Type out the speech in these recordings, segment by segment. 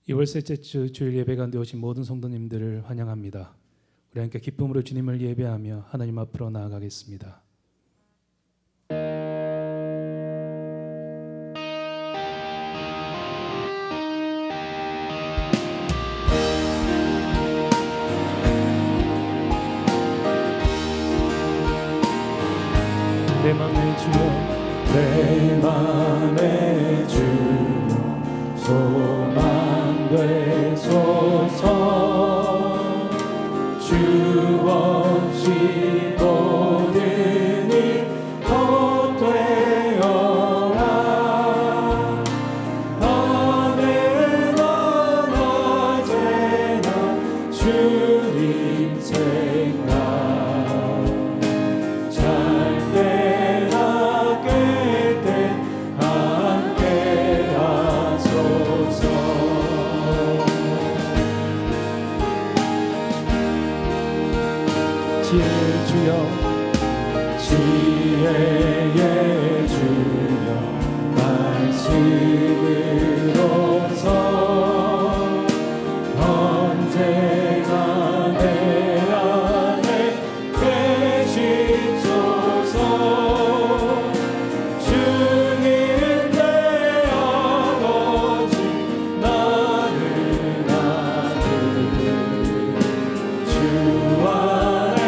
2월 셋째 주 주일 예배 가운데 오신 모든 성도님들을 환영합니다. 우리 함께 기쁨으로 주님을 예배하며 하나님 앞으로 나아가겠습니다. 내 맘의 주여, 내 맘의 주여 소망 되소서. 주 없이 모든 일 헛되어라. 밤에나 낮에나 주님 생각 지혜의 주여, 지혜의 주여 말씀으로서 언제나 내 안에 계시소서. 주님 내 아버지 나는 아들 주 안에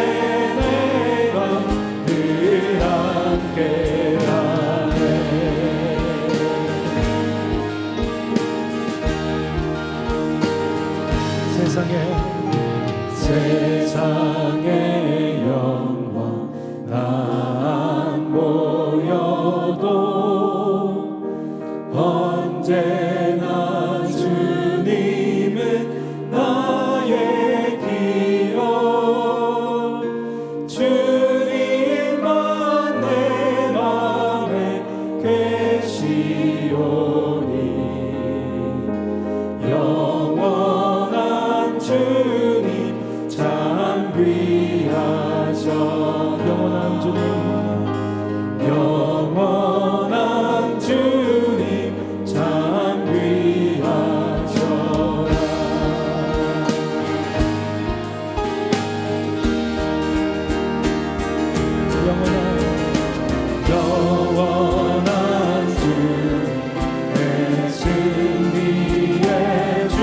세상의 영광 다 안 보여도 언제나 주님은 나의 기억. 주님만 내 맘에 계시오니 영원한 주님 참 귀하셔. 영원한 주님, 영원한 주님 참 귀하셔라. 영원한 주 내 승리의 주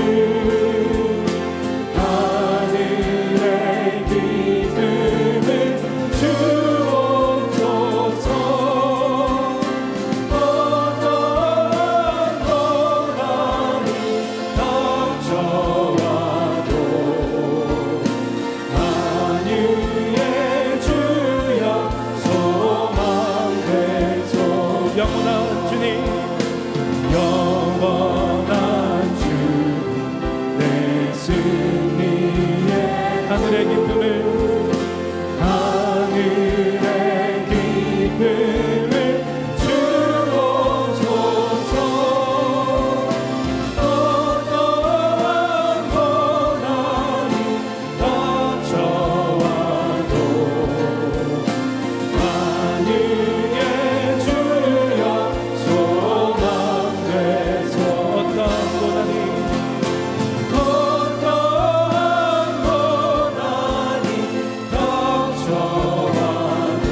하늘의 기쁨을 주옵소서. 어떠한 고난이 닥쳐와도 만유의 주여 소망 되소. 영원한 주님, 영원한 주 내 승리의 하늘의 기쁨을 주옵소서. 어떠한 고난이 닥쳐와도 만유의 주여 소망 되소. 어떠한 고난이 닥쳐와도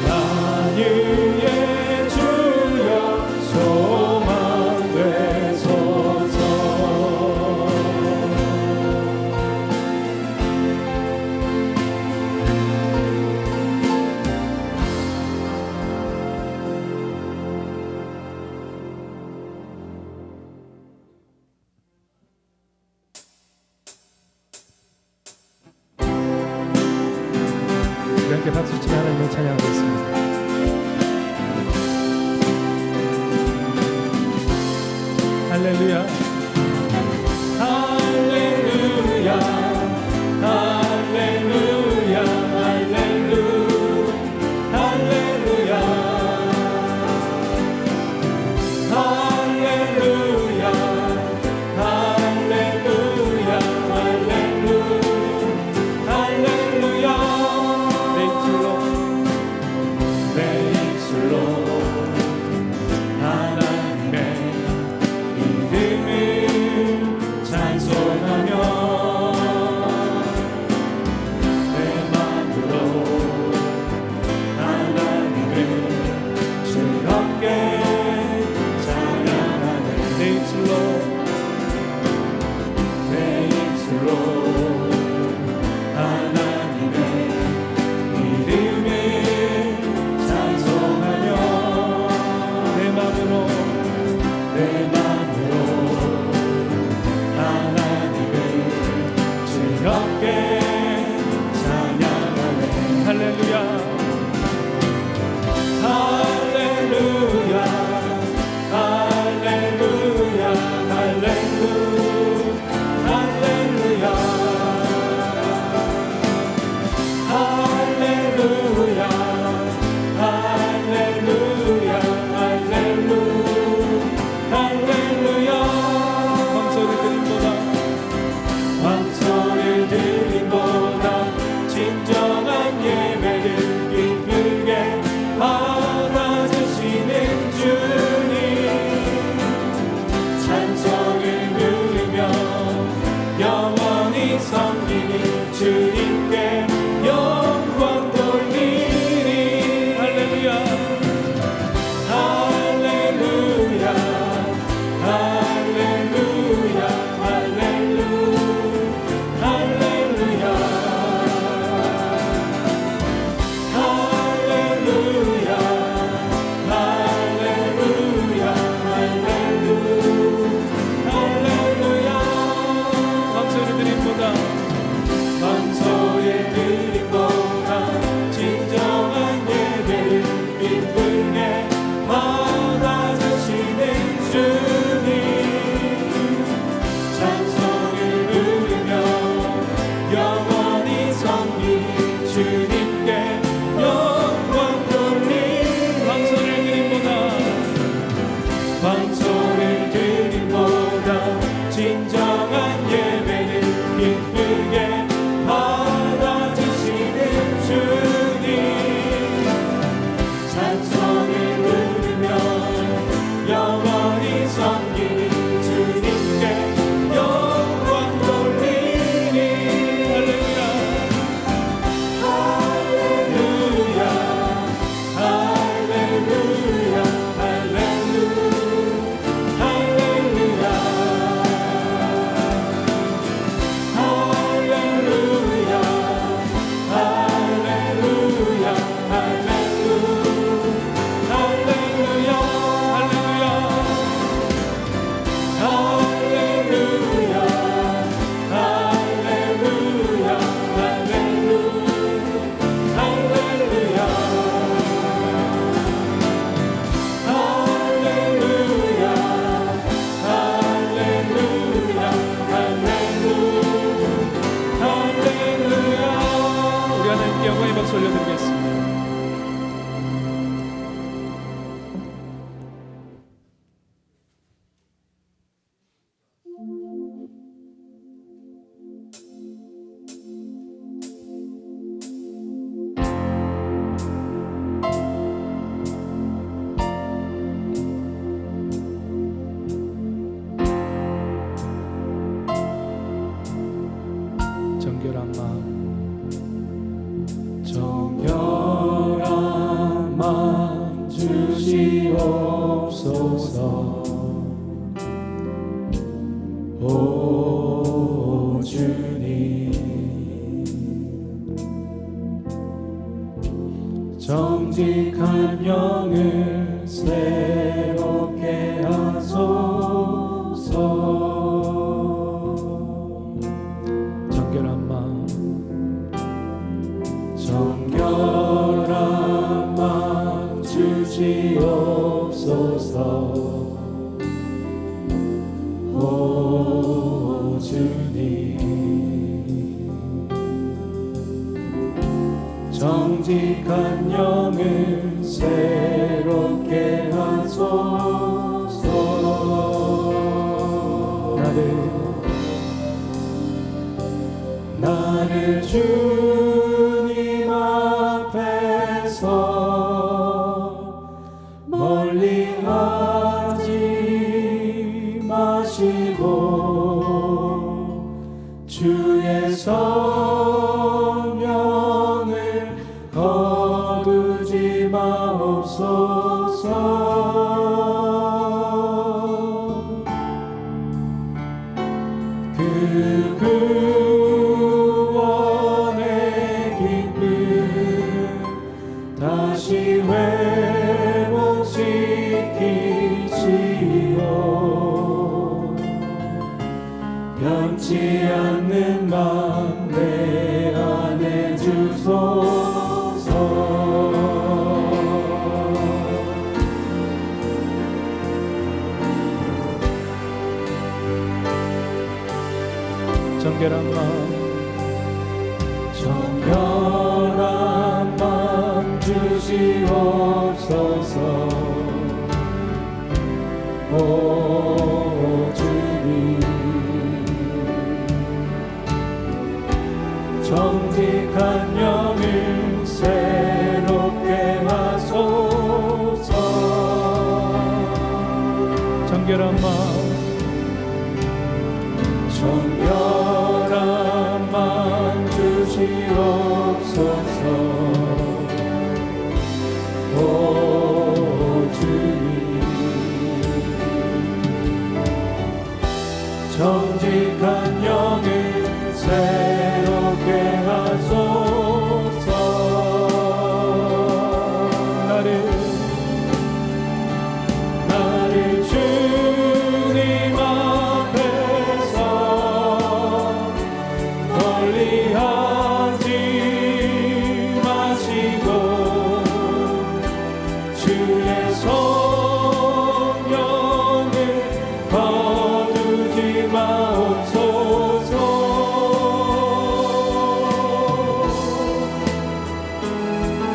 만유의 주여 소망 되소서. 우리 함께 박수 치며 하나님을 찬양하겠습니다. 할렐루야, 할렐루야, 할렐루야, 할렐루야, 할렐루야, 할렐루야, 할렐루야, 할렐루야, 내 입술로 하나님의 이름 주님께 영광 돌리리. 할렐루야 할렐루야 할렐루야 할렐루야 할렐루야 할렐루야 할렐루야 할렐루야. 감사를 드립니다. 망설의 드림보다 진정한 예배를 기쁘게 받아주시는 주님, 찬송을 부르며 영원히 섬기는 주님께 영광 돌리리. 방소를 드림보다 진정한 예배를 기쁘게 받아주시는 주님, 찬송을 부르며 영원히 섬기는 주님께 영광 돌리리. 할렐루야 할렐루야 할렐루야 할렐루야 할렐루야 할렐루야 할렐루야 할렐루야 할렐루야 할렐루야 우리 하나님께 영광의 박수 올려드리겠습니다. 정결한 마음 주시옵소서. 오 주님, 정직한 영을 새롭게 하소서. 정결한 마음 주시옵소서. 오 주님, 정직한 영을 새롭게 하소서. 나를 주님 앞에서 멀리하지 마시고 주의 성령을 거두지 마옵소서. 그 구원의 기쁨 다시 회복시키시오. 변치 않는 맘 내 안에 주소서. 정결한 마음 주시옵소서. 오 주님, 정직한 영을 새롭게 하소서. 정결한 마음 주시옵소서. 주시옵소서. 오 주님, 정직한 영을 새롭게 하소서. 나를 주님 앞에서 멀리하지 마시고 주의 성령을 거두지 마옵소서.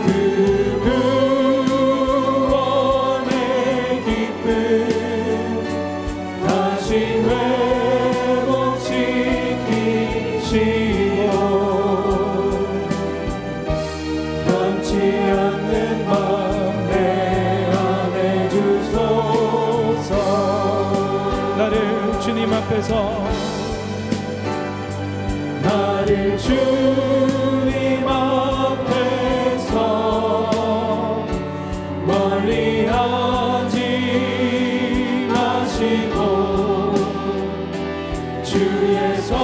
그 구원의 기쁨 다시 회복시키시고 변치 않는 맘 내 안에 주소서. 나를 주님 앞에서 나를 주님 앞에서 멀리하지 마시고 주의 성령을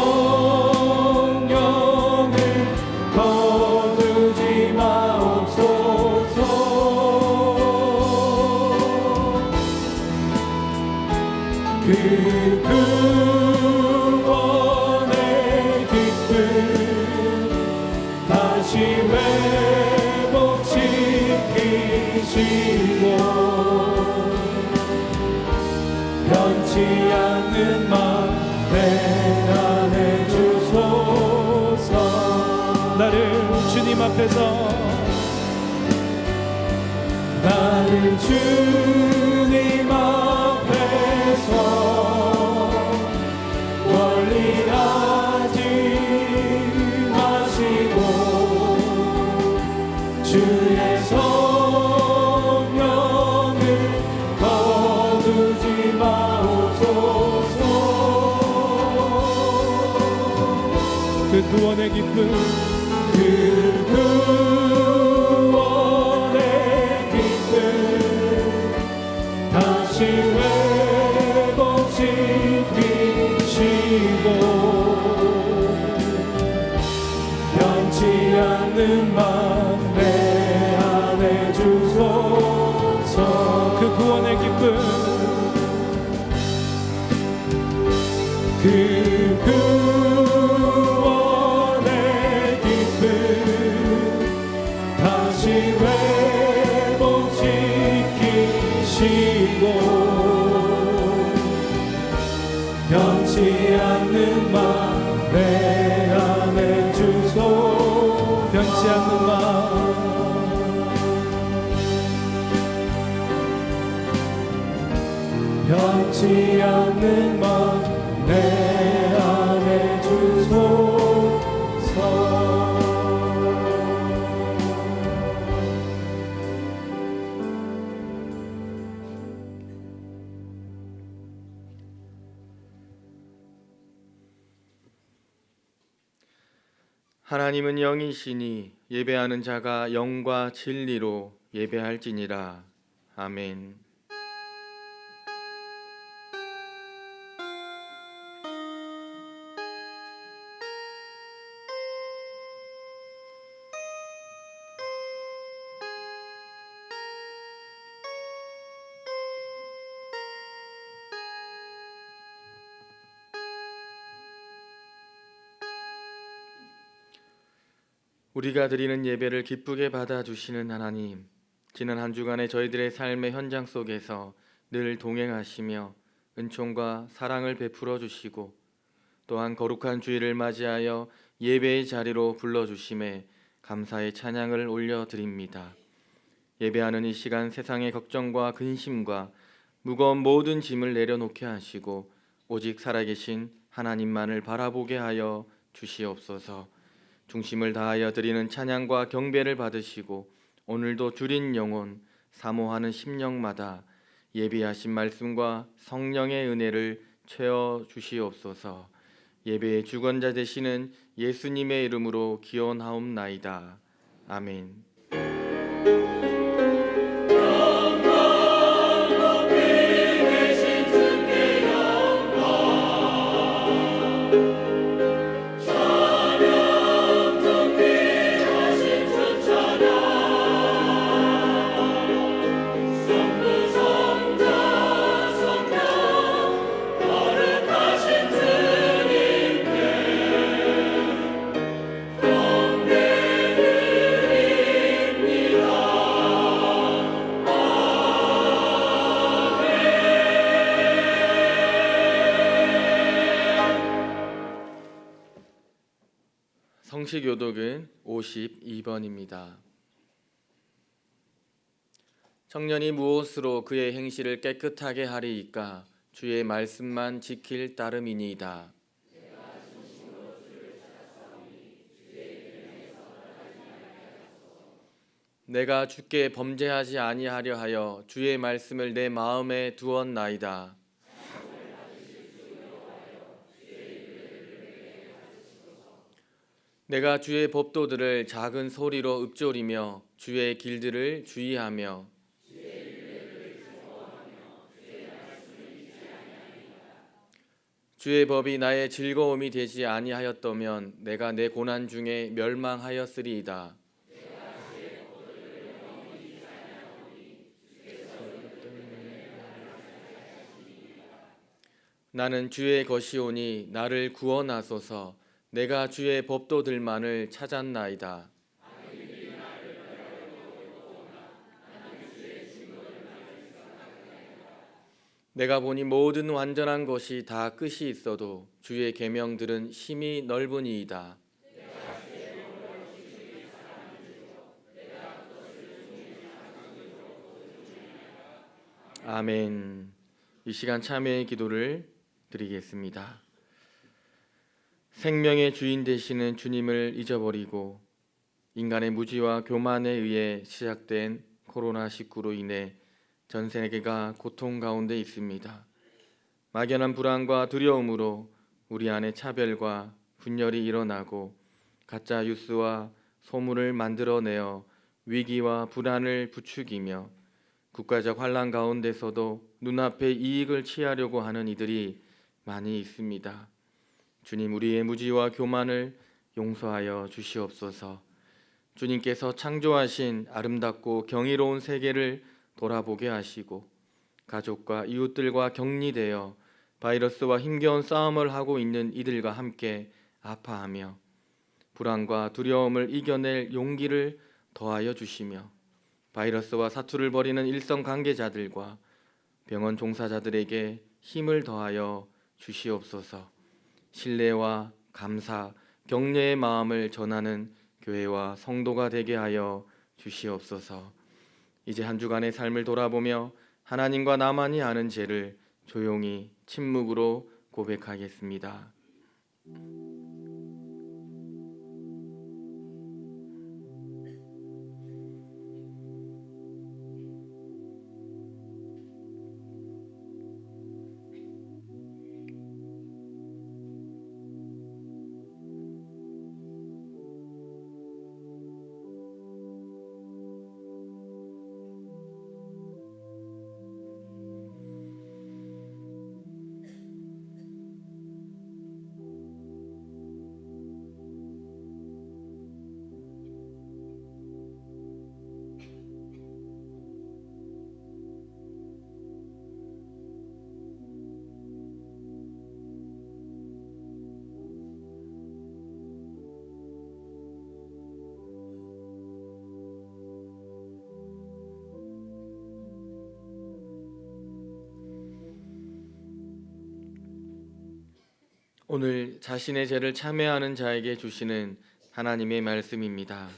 거두지 마옵소서. 그 구원의 기쁨 다시 회복시키시고 변치 않는 맘 내 안에 주소서. 나를 주님 앞에서 나를 주님 앞에서 멀리하지 마시고 주의 성령을 거두지 마옵소서. 그 구원의 기쁨 그 구원의 기쁨 다시 회복시키시고 변치 않는 맘 내 안에 주소서. 그 구원의 기쁨 그 구원의 기쁨 다시 회복시키시고 변치 않는 맘 내 안에 주소. 변치 않는 마음 변치 않는 맘 내 안에 주소서. 하나님은 영이시니 예배하는 자가 영과 진리로 예배할지니라. 아멘. 우리가 드리는 예배를 기쁘게 받아주시는 하나님, 지난 한 주간의 저희들의 삶의 현장 속에서 늘 동행하시며 은총과 사랑을 베풀어 주시고 또한 거룩한 주일을 맞이하여 예배의 자리로 불러주심에 감사의 찬양을 올려드립니다. 예배하는 이 시간 세상의 걱정과 근심과 무거운 모든 짐을 내려놓게 하시고 오직 살아계신 하나님만을 바라보게 하여 주시옵소서. 중심을 다하여 드리는 찬양과 경배를 받으시고 오늘도 줄인 영혼, 사모하는 심령마다 예비하신 말씀과 성령의 은혜를 채워 주시옵소서. 예배의 주관자 되시는 예수님의 이름으로 기원하옵나이다. 아멘. 성시교독은 52번입니다. 청년이 무엇으로 그의 행실을 깨끗하게 하리이까? 주의 말씀만 지킬 따름이니이다. 내가 주께 범죄하지 아니하려 하여 주의 말씀을 내 마음에 두었나이다. 내가 주의 법도들을 작은 소리로 읊조리며 주의 길들을 주의하며 주의 법이 나의 즐거움이 되지 아니하였더면 내가 내 고난 중에 멸망하였으리이다. 나는 주의 것이오니 나를 구원하소서. 내가 주의 법도들만을 찾았나이다. 내가 보니 모든 완전한 것이 다 끝이 있어도 주의 계명들은 심히 넓으니이다. 아멘. 이 시간 참회의 기도를 드리겠습니다. 생명의 주인 되시는 주님을 잊어버리고 인간의 무지와 교만에 의해 시작된 코로나19로 인해 전 세계가 고통 가운데 있습니다. 막연한 불안과 두려움으로 우리 안에 차별과 분열이 일어나고 가짜 뉴스와 소문을 만들어내어 위기와 불안을 부추기며 국가적 환란 가운데서도 눈앞에 이익을 취하려고 하는 이들이 많이 있습니다. 주님, 우리의 무지와 교만을 용서하여 주시옵소서. 주님께서 창조하신 아름답고 경이로운 세계를 돌아보게 하시고 가족과 이웃들과 격리되어 바이러스와 힘겨운 싸움을 하고 있는 이들과 함께 아파하며 불안과 두려움을 이겨낼 용기를 더하여 주시며 바이러스와 사투를 벌이는 일선 관계자들과 병원 종사자들에게 힘을 더하여 주시옵소서. 신뢰와 감사, 격려의 마음을 전하는 교회와 성도가 되게 하여 주시옵소서. 이제 한 주간의 삶을 돌아보며 하나님과 나만이 아는 죄를 조용히 침묵으로 고백하겠습니다. 오늘 자신의 죄를 참회하는 자에게 주시는 하나님의 말씀입니다.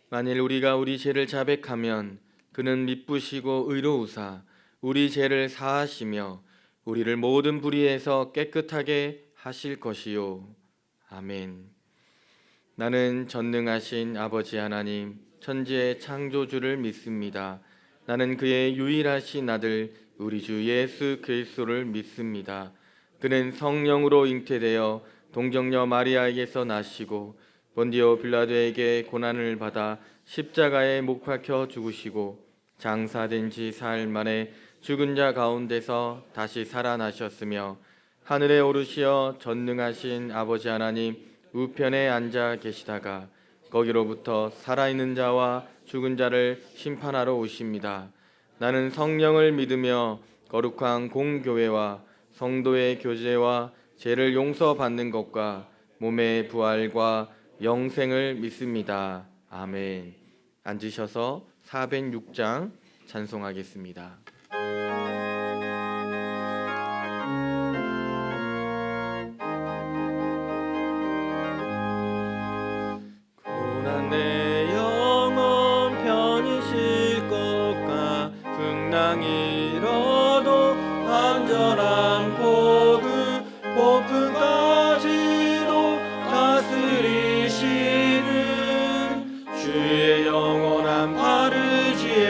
만일 우리가 우리 죄를 자백하면 그는 미쁘시고 의로우사 우리 죄를 사하시며 우리를 모든 불의에서 깨끗하게 하실 것이요. 아멘. 나는 전능하신 아버지 하나님 천지의 창조주를 믿습니다. 나는 그의 유일하신 아들 우리 주 예수 그리스도를 믿습니다. 그는 성령으로 잉태되어 동정녀 마리아에게서 나시고 본디오 빌라도에게 고난을 받아 십자가에 못 박혀 죽으시고 장사된 지 사흘 만에 죽은 자 가운데서 다시 살아나셨으며 하늘에 오르시어 전능하신 아버지 하나님 우편에 앉아 계시다가 거기로부터 살아있는 자와 죽은 자를 심판하러 오십니다. 나는 성령을 믿으며 거룩한 공교회와 성도의 교제와 죄를 용서받는 것과 몸의 부활과 영생을 믿습니다. 아멘. 앉으셔서 406장 찬송하겠습니다. 고난 내 영혼 편히 쉴 것과 풍랑이 일어도 안전한 복음 폭풍까지도 다스리시는 주의 영원한 바르지에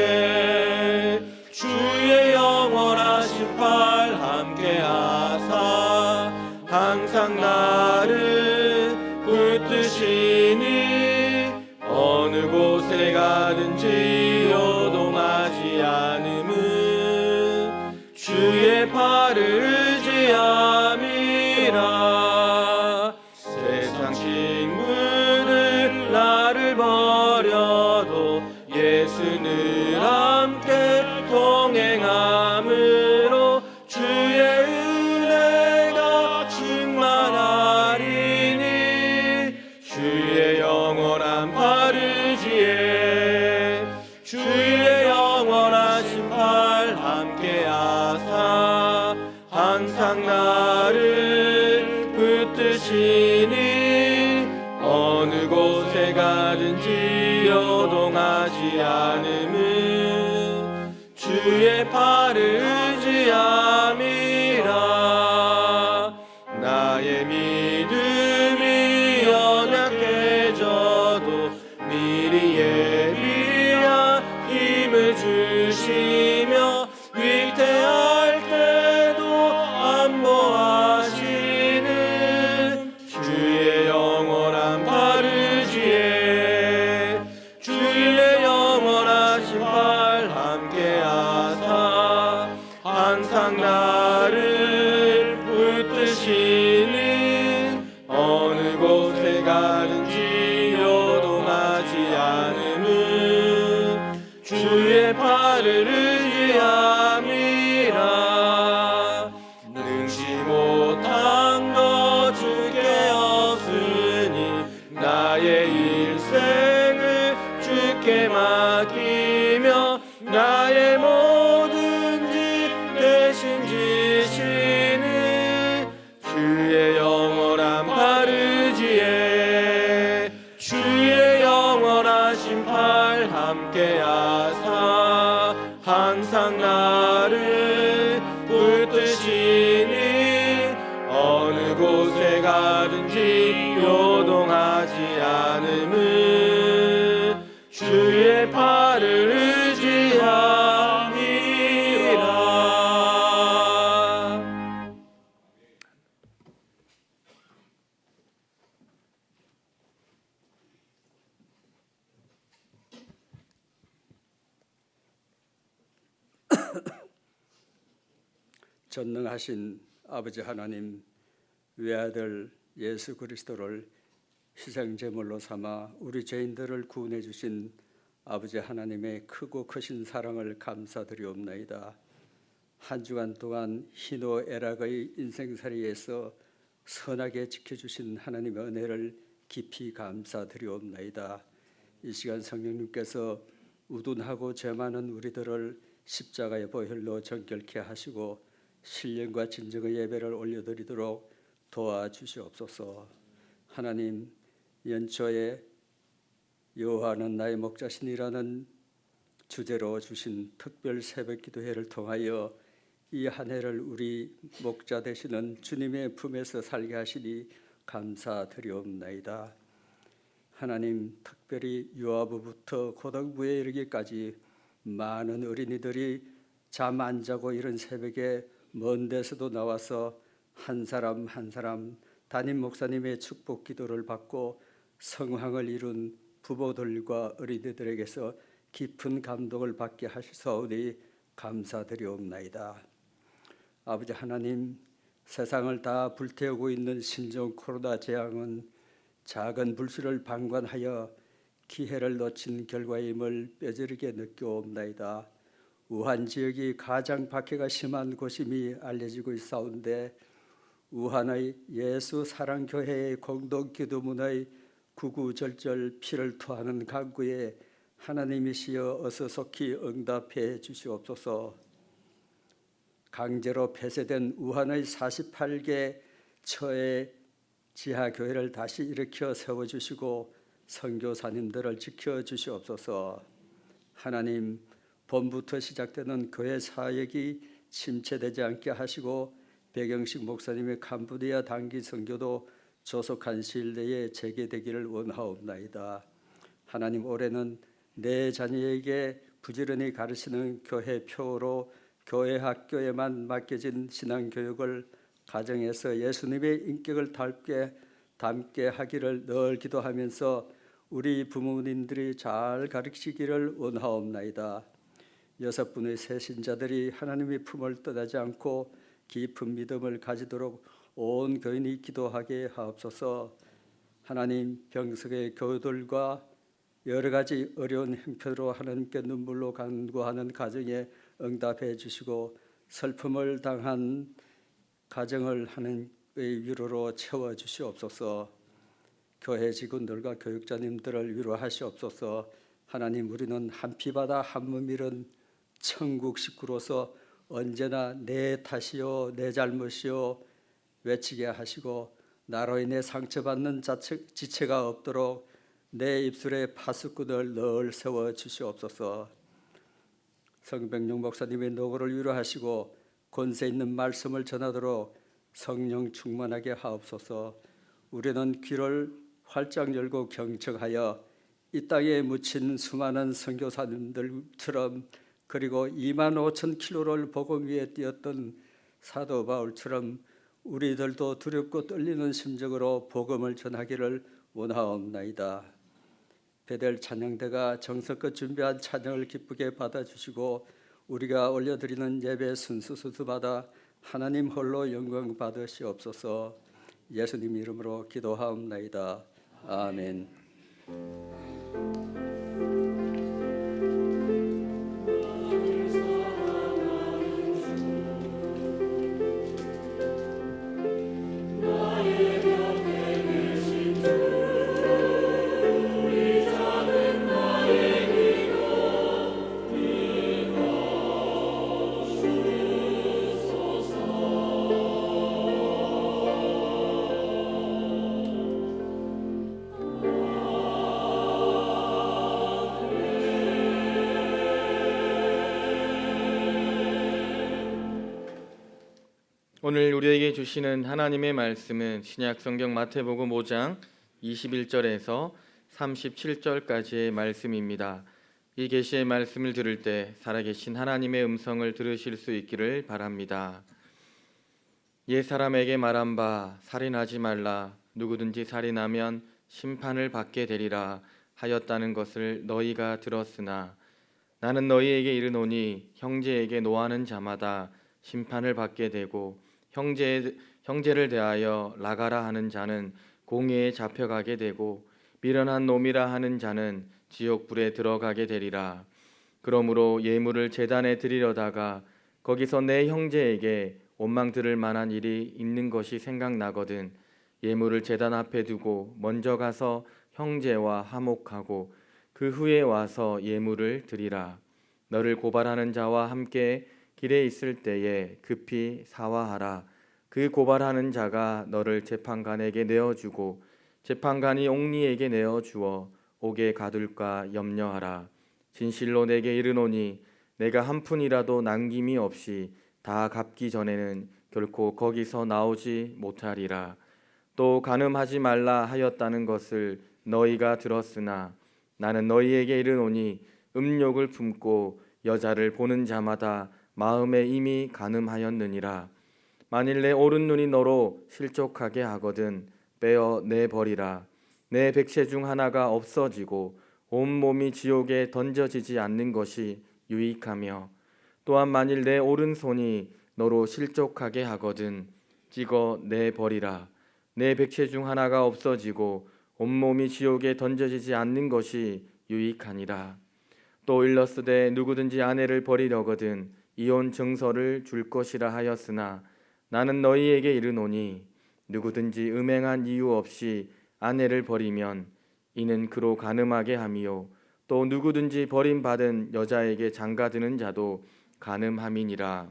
주의 영원하신 팔 함께하사 항상 나를 붙드시니 어느 곳에 가든지 요동하지 않음은 주의 팔을 의지함이라. 세상 친구들 나를 버려도 예수는 함께 동행함으로 주의 은혜가 충만하리니 주의 영원한 바르지에 주의 영원하신 팔 함께하사 항상 나를 붙드시니 어느 곳에 가든지 요동하지 않음은 주의 팔을 의지함이라. 나의 믿음이 연약해져도 미리 예비한 힘을 주시며 위태할 때도 안보하시는 주의 영원한 바르지에 주의 영원하신 팔 함께하사 항상 나를 붙드시는 어느 곳에 가든지 요동하지 않음은 주의 팔을 의지함이라. 능지 못한 것 주께 없으니 나의 일생을 주께 맡기며 나의 모든 질 대신 지시는 주의 영원한 바르지에 주의 영원하신 팔 함께하사 항상 나를 붙드시니 어느 곳에 가든지 요동하지 않음은 주의 팔을 의지함이라. 전능하신 아버지 하나님, 외아들 예수 그리스도를 희생제물로 삼아 우리 죄인들을 구원해 주신 아버지 하나님의 크고 크신 사랑을 감사드리옵나이다. 한 주간 동안 희노애락의 인생살이에서 선하게 지켜주신 하나님의 은혜를 깊이 감사드리옵나이다. 이 시간 성령님께서 우둔하고 죄 많은 우리들을 십자가의 보혈로 정결케 하시고 신령과 진정의 예배를 올려드리도록 도와주시옵소서. 하나님, 연초에 여호와는 나의 목자신이라는 주제로 주신 특별 새벽기도회를 통하여 이 한 해를 우리 목자 되시는 주님의 품에서 살게 하시니 감사드리옵나이다. 하나님, 특별히 유아부부터 고등부에 이르기까지 많은 어린이들이 잠 안 자고 이런 새벽에 먼 데서도 나와서 한 사람 한 사람 담임 목사님의 축복 기도를 받고 성황을 이룬 부모들과 어린이들에게서 깊은 감동을 받게 하시사오니 감사드리옵나이다. 아버지 하나님, 세상을 다 불태우고 있는 신종 코로나 재앙은 작은 불씨를 방관하여 기회를 놓친 결과임을 뼈저리게 느껴옵나이다. 우한 지역이 가장 박해가 심한 곳임이 알려지고 있사온데 우한의 예수 사랑교회의 공동기도문의 구구절절 피를 토하는 간구에 하나님이시여 어서 속히 응답해 주시옵소서. 강제로 폐쇄된 우한의 48개 처의 지하교회를 다시 일으켜 세워주시고 선교사님들을 지켜주시옵소서. 하나님, 봄부터 시작되는 교회 사역이 침체되지 않게 하시고 백영식 목사님의 캄보디아 단기 선교도 조속한 시일 내에 재개되기를 원하옵나이다. 하나님, 올해는 내 자녀에게 부지런히 가르치는 교회 표로 교회 학교에만 맡겨진 신앙교육을 가정에서 예수님의 인격을 담게 하기를 늘 기도하면서 우리 부모님들이 잘 가르치기를 원하옵나이다. 6분의 새신자들이 하나님의 품을 떠나지 않고 깊은 믿음을 가지도록 온 교인이 기도하게 하옵소서. 하나님, 병석의 교우들과 여러 가지 어려운 형편으로 하나님께 눈물로 간구하는 가정에 응답해 주시고 슬픔을 당한 가정을 하나님의 위로로 채워 주시옵소서. 교회 직원들과 교육자님들을 위로하시옵소서. 하나님, 우리는 한 피바다 한 몸 잃은 천국 식구로서 언제나 내 탓이요 내 잘못이요 외치게 하시고 나로 인해 상처받는 지체가 없도록 내 입술에 파수꾼을 늘 세워 주시옵소서. 성백룡 목사님의 노고를 위로하시고 권세 있는 말씀을 전하도록 성령 충만하게 하옵소서. 우리는 귀를 활짝 열고 경청하여 이 땅에 묻힌 수많은 선교사님들처럼 그리고 25,000km를 복음 위에 뛰었던 사도 바울처럼 우리들도 두렵고 떨리는 심정으로 복음을 전하기를 원하옵나이다. 베델 찬양대가 정성껏 준비한 찬양을 기쁘게 받아주시고 우리가 올려드리는 예배 순수 받아 하나님 홀로 영광 받으시옵소서. 예수님 이름으로 기도하옵나이다. 아멘. 오늘 우리에게 주시는 하나님의 말씀은 신약 성경 마태복음 5장 21절에서 37절까지의 말씀입니다. 이 계시의 말씀을 들을 때 살아계신 하나님의 음성을 들으실 수 있기를 바랍니다. 옛 사람에게 말한 바 살인하지 말라, 누구든지 살인하면 심판을 받게 되리라 하였다는 것을 너희가 들었으나 나는 너희에게 이르노니 형제에게 노하는 자마다 심판을 받게 되고 형제를 대하여 나가라 하는 자는 공회에 잡혀가게 되고 미련한 놈이라 하는 자는 지옥불에 들어가게 되리라. 그러므로 예물을 제단에 드리려다가 거기서 내 형제에게 원망 들을 만한 일이 있는 것이 생각나거든 예물을 제단 앞에 두고 먼저 가서 형제와 화목하고 그 후에 와서 예물을 드리라. 너를 고발하는 자와 함께 길에 있을 때에 급히 사화하라. 그 고발하는 자가 너를 재판관에게 내어주고 재판관이 옥리에게 내어주어 옥에 가둘까 염려하라. 진실로 내게 이르노니 내가 한 푼이라도 남김이 없이 다 갚기 전에는 결코 거기서 나오지 못하리라. 또 간음하지 말라 하였다는 것을 너희가 들었으나 나는 너희에게 이르노니 음욕을 품고 여자를 보는 자마다 마음에 이미 간음하였느니라. 만일 내 오른눈이 너로 실족하게 하거든 빼어 내버리라. 내 백체 중 하나가 없어지고 온몸이 지옥에 던져지지 않는 것이 유익하며 또한 만일 내 오른손이 너로 실족하게 하거든 찍어 내버리라. 내 백체 중 하나가 없어지고 온몸이 지옥에 던져지지 않는 것이 유익하니라. 또 일러스되 누구든지 아내를 버리려거든 이혼 증서를 줄 것이라 하였으나 나는 너희에게 이르노니 누구든지 음행한 이유 없이 아내를 버리면 이는 그로 간음하게 함이요 또 누구든지 버림받은 여자에게 장가드는 자도 간음함이니라.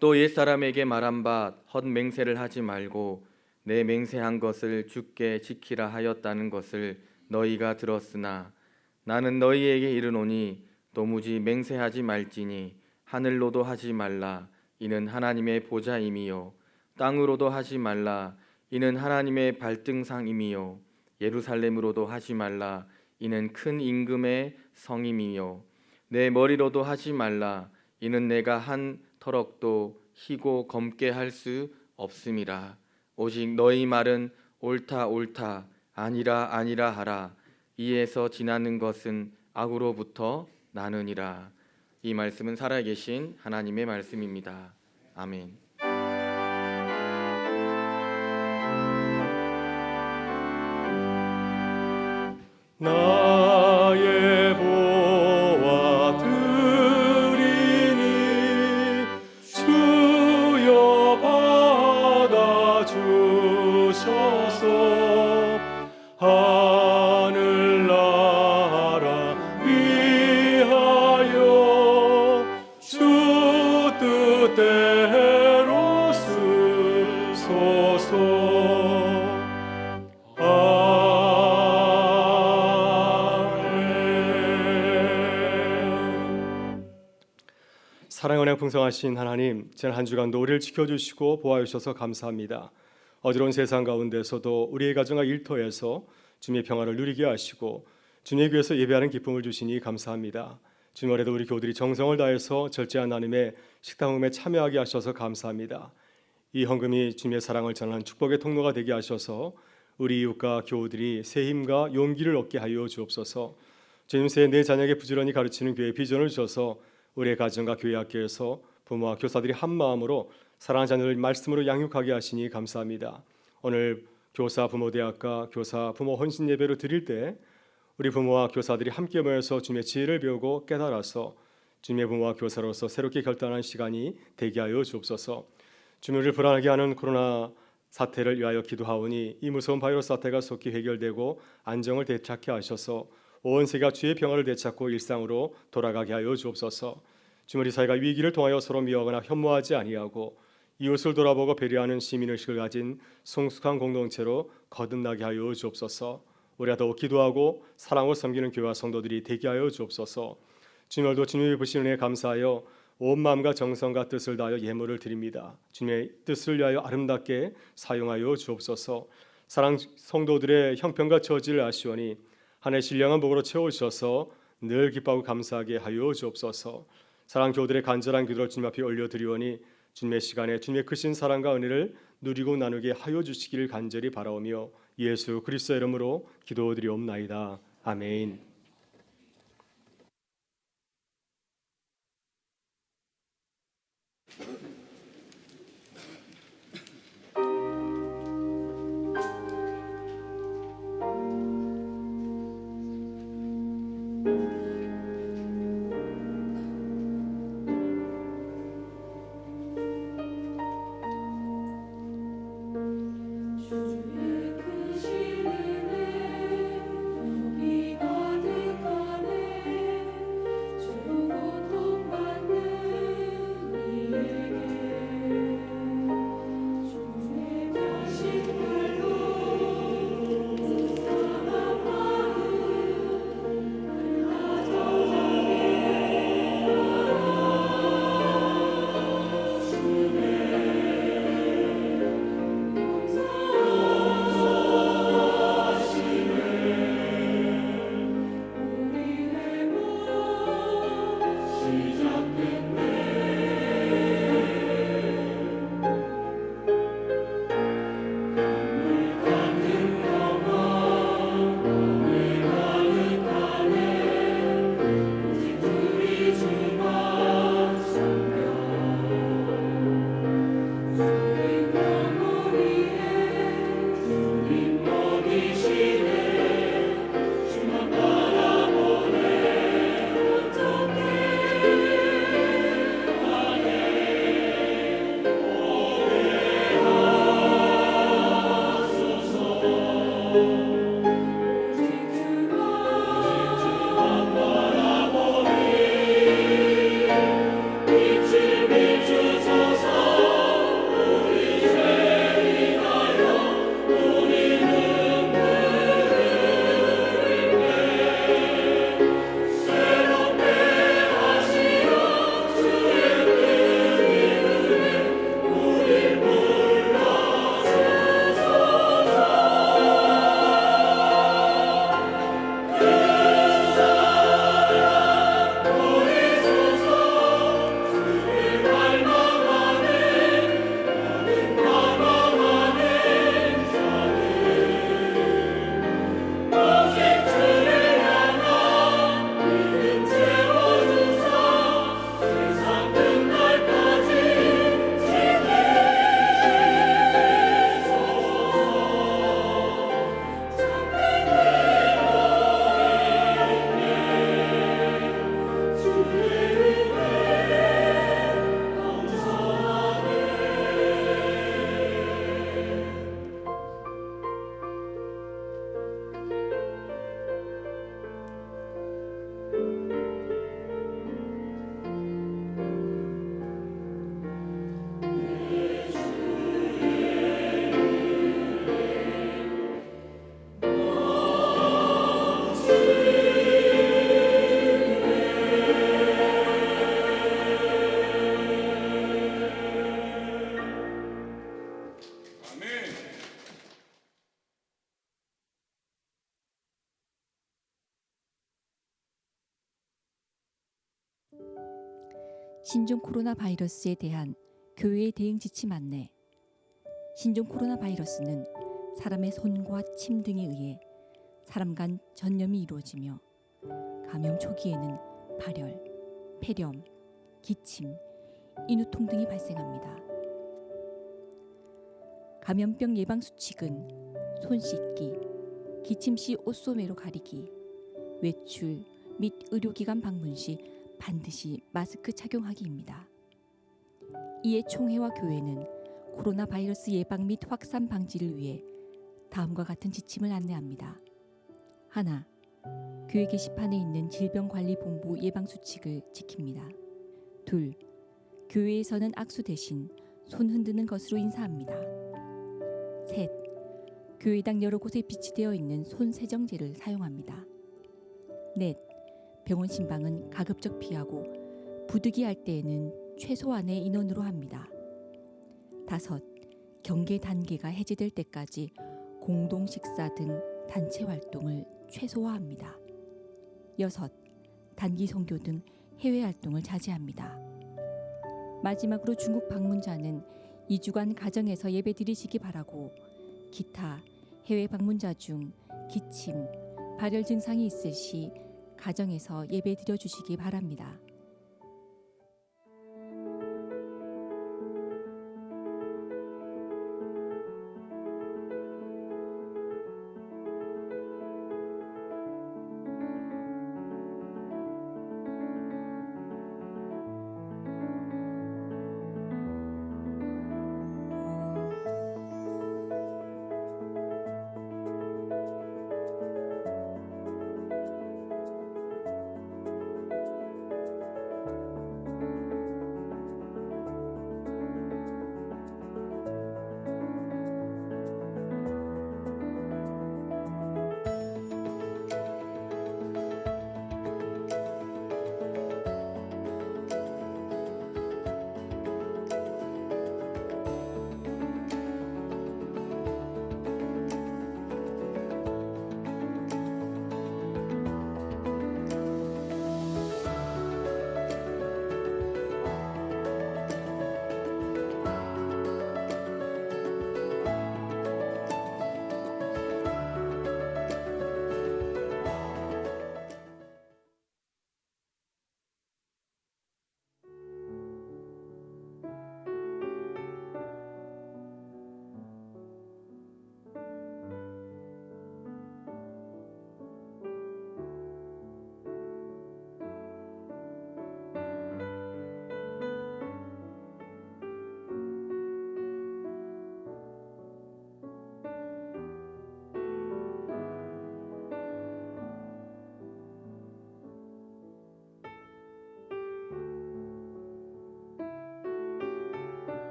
또 옛사람에게 말한 바 헛맹세를 하지 말고 내 맹세한 것을 주께 지키라 하였다는 것을 너희가 들었으나 나는 너희에게 이르노니 도무지 맹세하지 말지니 하늘로도 하지 말라. 이는 하나님의 보좌임이요 땅으로도 하지 말라. 이는 하나님의 발등상임이요 예루살렘으로도 하지 말라. 이는 큰 임금의 성임이요 내 머리로도 하지 말라. 이는 내가 한 터럭도 희고 검게 할 수 없음이라. 오직 너희 말은 옳다 옳다 아니라 아니라 하라. 이에서 지나는 것은 악으로부터 나느니라. 이 말씀은 살아계신 하나님의 말씀입니다. 아멘. 나의 보화 드리니 주여 받아 주셔서 하늘나라 위하여 주 뜻대로 쓰소서. 사랑의 은혜 풍성하신 하나님, 지난 한 주간도 우리를 지켜주시고 보호하셔서 감사합니다. 어지러운 세상 가운데서도 우리의 가정과 일터에서 주님의 평화를 누리게 하시고 주님의 교회에서 예배하는 기쁨을 주시니 감사합니다. 주말에도 우리 교우들이 정성을 다해서 절제한 나눔의 식당음에 참여하게 하셔서 감사합니다. 이 헌금이 주님의 사랑을 전하는 축복의 통로가 되게 하셔서 우리 이웃과 교우들이 새 힘과 용기를 얻게 하여 주옵소서. 주님 새 내 자녀에게 부지런히 가르치는 교회의 비전을 주셔서 우리의 가정과 교회 학교에서 부모와 교사들이 한 마음으로 사랑하는 자녀를 말씀으로 양육하게 하시니 감사합니다. 오늘 교사 부모대학과 교사 부모 헌신 예배를 드릴 때 우리 부모와 교사들이 함께 모여서 주님의 지혜를 배우고 깨달아서 주님의 부모와 교사로서 새롭게 결단하는 시간이 되게 하여 주옵소서. 주님을 불안하게 하는 코로나 사태를 위하여 기도하오니 이 무서운 바이러스 사태가 속히 해결되고 안정을 되찾게 하셔서 온 세계가 주의 평화를 되찾고 일상으로 돌아가게 하여 주옵소서. 주님 우리 사회가 위기를 통하여 서로 미워하거나 혐오하지 아니하고 이웃을 돌아보고 배려하는 시민의식을 가진 성숙한 공동체로 거듭나게 하여 주옵소서. 우리가 더욱 기도하고 사랑으로 섬기는 교회와 성도들이 되게 하여 주옵소서. 주님 오늘도 주님의 부신 은혜에 감사하여 온 마음과 정성과 뜻을 다하여 예물을 드립니다. 주님의 뜻을 위하여 아름답게 사용하여 주옵소서. 사랑 성도들의 형편과 처지를 아시오니 한 해 신령한 복으로 채워주셔서 늘 기뻐하고 감사하게 하여 주옵소서. 사랑 교우들의 간절한 기도를 주님 앞에 올려드리오니 주님의 시간에 주님의 크신 사랑과 은혜를 누리고 나누게 하여 주시기를 간절히 바라오며 예수 그리스도의 이름으로 기도드리옵나이다. 아멘. 주의 크신 은혜 높이 거듭 신종 코로나 바이러스에 대한 교회의 대응 지침 안내. 신종 코로나 바이러스는 사람의 손과 침 등에 의해 사람 간 전염이 이루어지며 감염 초기에는 발열, 폐렴, 기침, 인후통 등이 발생합니다. 감염병 예방 수칙은 손 씻기, 기침 시 옷소매로 가리기, 외출 및 의료기관 방문 시 반드시 마스크 착용하기입니다. 이에 총회와 교회는 코로나 바이러스 예방 및 확산 방지를 위해 다음과 같은 지침을 안내합니다. 하나, 교회 게시판에 있는 질병관리본부 예방수칙을 지킵니다. 둘, 교회에서는 악수 대신 손 흔드는 것으로 인사합니다. 셋, 교회당 여러 곳에 비치되어 있는 손 세정제를 사용합니다. 넷, 병원 신방은 가급적 피하고 부득이할 때에는 최소한의 인원으로 합니다. 다섯, 경계 단계가 해제될 때까지 공동 식사 등 단체 활동을 최소화합니다. 여섯, 단기 선교 등 해외 활동을 자제합니다. 마지막으로 중국 방문자는 2주간 가정에서 예배 드리시기 바라고 기타 해외 방문자 중 기침, 발열 증상이 있을 시 가정에서 예배 드려 주시기 바랍니다.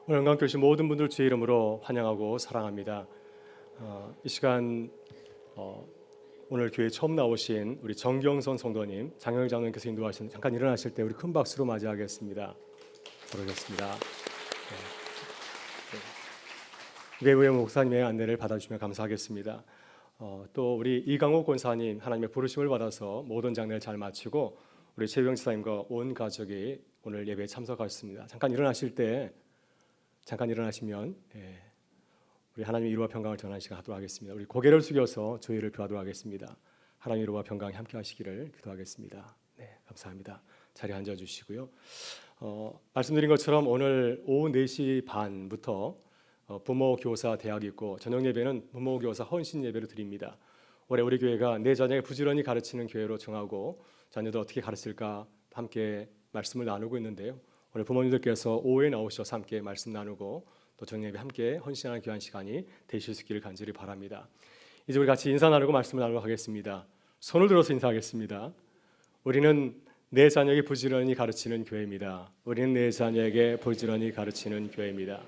오늘 한강 교실 모든 분들 주의 이름으로 환영하고 사랑합니다. 이 시간 오늘 교회 처음 나오신 우리 정경선 성도님, 장영일 장로님께서 인도하시는 잠깐 일어나실 때 우리 큰 박수로 맞이하겠습니다. 그러겠습니다. 외부의 목사님의 안내를 받아주시면 감사하겠습니다. 또 우리 이강호 권사님 하나님의 부르심을 받아서 모든 장례를 잘 마치고 우리 최병 지사님과 온 가족이 오늘 예배에 참석하셨습니다. 잠깐 일어나시면 우리 하나님의 위로와 평강을 전하는 시간 하도록 하겠습니다. 우리 고개를 숙여서 주의를 표하도록 하겠습니다. 하나님의 위로와 평강이 함께 하시기를 기도하겠습니다. 네, 감사합니다. 자리에 앉아주시고요. 말씀드린 것처럼 오늘 오후 4시 반부터 부모 교사 대학이 있고 저녁 예배는 부모 교사 헌신 예배를 드립니다. 올해 우리 교회가 내 자녀에게 부지런히 가르치는 교회로 정하고 자녀들 어떻게 가르칠까 함께 말씀을 나누고 있는데요. 오늘 부모님들께서 오후에 나오셔서 함께 말씀 나누고 또 저녁 예배 함께 헌신하는 귀한 시간이 되실 수 있기를 간절히 바랍니다. 이제 우리 같이 인사 나누고 말씀을 나누도록 하겠습니다. 손을 들어서 인사하겠습니다. 우리는 내 자녀에게 부지런히 가르치는 교회입니다. 우리는 내 자녀에게 부지런히 가르치는 교회입니다.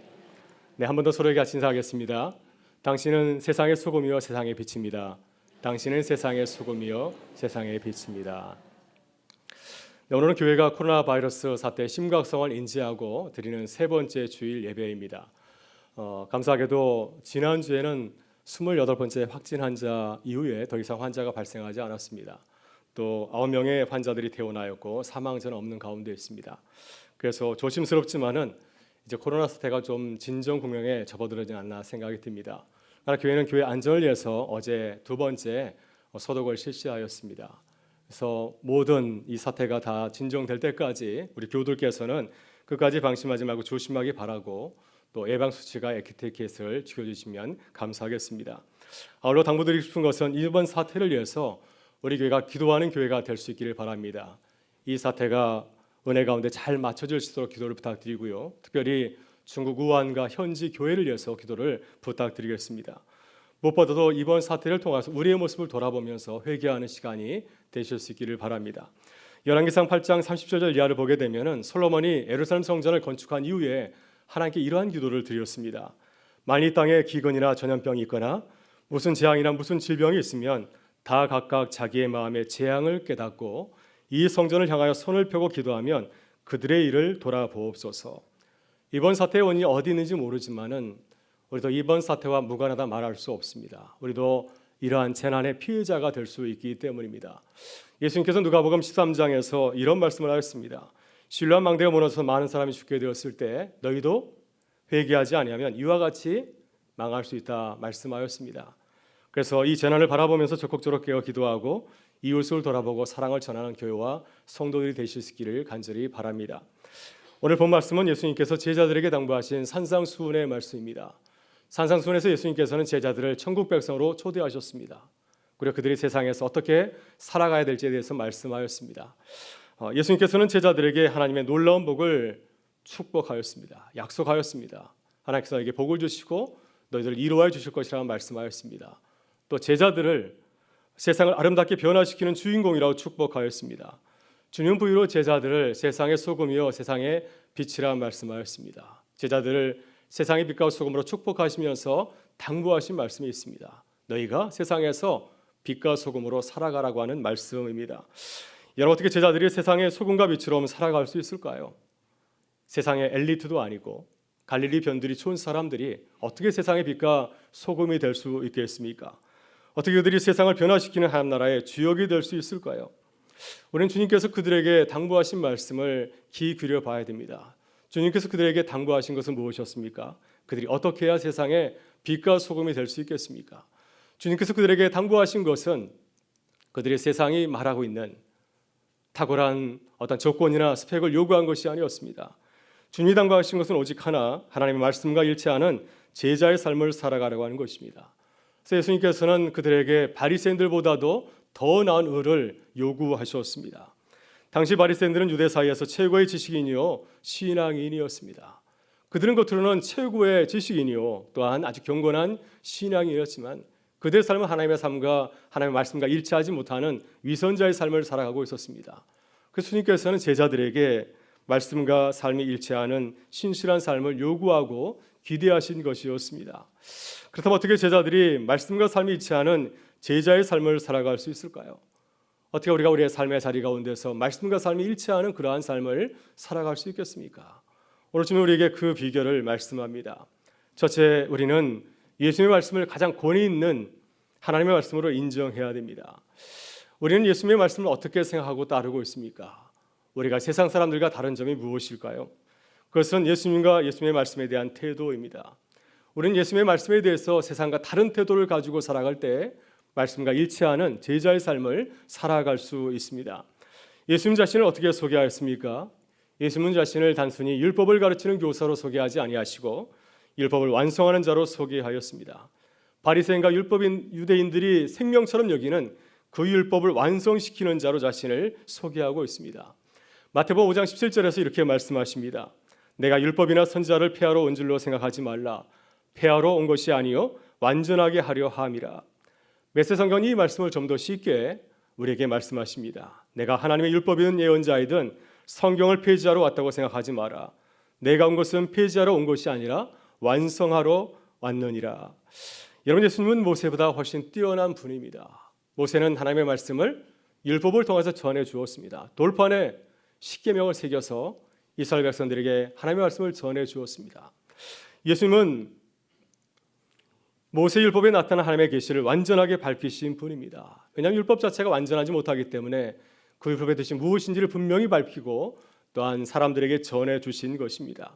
네, 한 번 더 서로에게 같이 인사하겠습니다. 당신은 세상의 소금이요 세상의 빛입니다. 당신은 세상의 소금이요 세상의 빛입니다. 네, 오늘은 교회가 코로나 바이러스 사태의 심각성을 인지하고 드리는 세 번째 주일 예배입니다. 감사하게도 지난주에는 28번째 확진 환자 이후에 더 이상 환자가 발생하지 않았습니다. 또 9명의 환자들이 퇴원하였고 사망자는 없는 가운데 있습니다. 그래서 조심스럽지만은 이제 코로나 사태가 좀 진정 국면에 접어들지 않나 생각이 듭니다. 그러나 교회는 교회 안전을 위해서 어제 두 번째 소독을 실시하였습니다. 그래서 모든 이 사태가 다 진정될 때까지 우리 교우들께서는 끝까지 방심하지 말고 조심하기 바라고 또 예방 수칙과 에티켓을 지켜주시면 감사하겠습니다. 아울러 당부드리고 싶은 것은 이번 사태를 위해서 우리 교회가 기도하는 교회가 될 수 있기를 바랍니다. 이 사태가 은혜 가운데 잘 맞춰질 수 있도록 기도를 부탁드리고요. 특별히 중국 우한과 현지 교회를 위해서 기도를 부탁드리겠습니다. 무엇보다도 이번 사태를 통해서 우리의 모습을 돌아보면서 회개하는 시간이 되실 수 있기를 바랍니다. 열왕기상 8장 30절 이하를 보게 되면은 솔로몬이 예루살렘 성전을 건축한 이후에 하나님께 이러한 기도를 드렸습니다. 만일 이 땅에 기근이나 전염병이 있거나 무슨 재앙이나 무슨 질병이 있으면 다 각각 자기의 마음의 재앙을 깨닫고 이 성전을 향하여 손을 펴고 기도하면 그들의 일을 돌아보옵소서. 이번 사태의 원인이 어디 있는지 모르지만은 우리도 이번 사태와 무관하다 말할 수 없습니다. 우리도 이러한 재난의 피해자가 될 수 있기 때문입니다. 예수님께서 누가복음 13장에서 이런 말씀을 하셨습니다. 신뢰한 망대가 무너져서 많은 사람이 죽게 되었을 때 너희도 회개하지 아니하면 이와 같이 망할 수 있다 말씀하였습니다. 그래서 이 재난을 바라보면서 적극적으로 깨어 기도하고 이웃을 돌아보고 사랑을 전하는 교회와 성도들이 되실 수 있기를 간절히 바랍니다. 오늘 본 말씀은 예수님께서 제자들에게 당부하신 산상수훈의 말씀입니다. 산상수훈에서 예수님께서는 제자들을 천국 백성으로 초대하셨습니다. 그리고 그들이 세상에서 어떻게 살아가야 될지에 대해서 말씀하였습니다. 예수님께서는 제자들에게 하나님의 놀라운 복을 축복하였습니다. 약속하였습니다. 하나님께서 너에게 복을 주시고 너희들을 이루어 주실 것이라고 말씀하였습니다. 또 제자들을 세상을 아름답게 변화시키는 주인공이라고 축복하였습니다. 주님 부위로 제자들을 세상의 소금이요 세상의 빛이라 말씀하였습니다. 제자들을 세상의 빛과 소금으로 축복하시면서 당부하신 말씀이 있습니다. 너희가 세상에서 빛과 소금으로 살아가라고 하는 말씀입니다. 여러분 어떻게 제자들이 세상의 소금과 빛으로 살아갈 수 있을까요? 세상의 엘리트도 아니고 갈릴리 변두리 촌 사람들이 어떻게 세상의 빛과 소금이 될 수 있겠습니까? 어떻게 그들이 세상을 변화시키는 하나님 나라의 주역이 될 수 있을까요? 우리는 주님께서 그들에게 당부하신 말씀을 귀 기울여 봐야 됩니다. 주님께서 그들에게 당부하신 것은 무엇이었습니까? 그들이 어떻게 해야 세상에 빛과 소금이 될 수 있겠습니까? 주님께서 그들에게 당부하신 것은 그들의 세상이 말하고 있는 탁월한 어떤 조건이나 스펙을 요구한 것이 아니었습니다. 주님이 당부하신 것은 오직 하나, 하나님의 말씀과 일치하는 제자의 삶을 살아가려고 하는 것입니다. 그래서 예수님께서는 그들에게 바리새인들보다도 더 나은 의를 요구하셨습니다. 당시 바리새인들은 유대 사이에서 최고의 지식인이요 신앙인이었습니다. 그들은 겉으로는 최고의 지식인이요 또한 아주 경건한 신앙인이었지만 그들의 삶은 하나님의 삶과 하나님의 말씀과 일치하지 못하는 위선자의 삶을 살아가고 있었습니다. 그래서 주님께서는 제자들에게 말씀과 삶이 일치하는 신실한 삶을 요구하고 기대하신 것이었습니다. 그렇다면 어떻게 제자들이 말씀과 삶이 일치하는 제자의 삶을 살아갈 수 있을까요? 어떻게 우리가 우리의 삶의 자리 가운데서 말씀과 삶이 일치하는 그러한 삶을 살아갈 수 있겠습니까? 오늘 주님 우리에게 그 비결을 말씀합니다. 첫째, 우리는 예수님의 말씀을 가장 권위 있는 하나님의 말씀으로 인정해야 됩니다. 우리는 예수님의 말씀을 어떻게 생각하고 따르고 있습니까? 우리가 세상 사람들과 다른 점이 무엇일까요? 그것은 예수님과 예수님의 말씀에 대한 태도입니다. 우리는 예수님의 말씀에 대해서 세상과 다른 태도를 가지고 살아갈 때 말씀과 일치하는 제자의 삶을 살아갈 수 있습니다. 예수님 자신을 어떻게 소개하였습니까? 예수님 자신을 단순히 율법을 가르치는 교사로 소개하지 아니하시고 율법을 완성하는 자로 소개하였습니다. 바리새인과 율법인 유대인들이 생명처럼 여기는 그 율법을 완성시키는 자로 자신을 소개하고 있습니다. 마태복음 5장 17절에서 이렇게 말씀하십니다. 내가 율법이나 선지자를 폐하러 온 줄로 생각하지 말라. 폐하러 온 것이 아니요 완전하게 하려 함이라. 메세성경이 이 말씀을 좀 더 쉽게 우리에게 말씀하십니다. 내가 하나님의 율법이든 예언자이든 성경을 폐지하러 왔다고 생각하지 마라. 내가 온 것은 폐지하러 온 것이 아니라 완성하러 왔느니라. 여러분, 예수님은 모세보다 훨씬 뛰어난 분입니다. 모세는 하나님의 말씀을 율법을 통해서 전해 주었습니다. 돌판에 십계명을 새겨서 이스라엘 백성들에게 하나님의 말씀을 전해 주었습니다. 예수님은 모세 율법에 나타난 하나님의 계시를 완전하게 밝히신 분입니다. 왜냐하면 율법 자체가 완전하지 못하기 때문에 그 율법의 뜻이 무엇인지를 분명히 밝히고 또한 사람들에게 전해 주신 것입니다.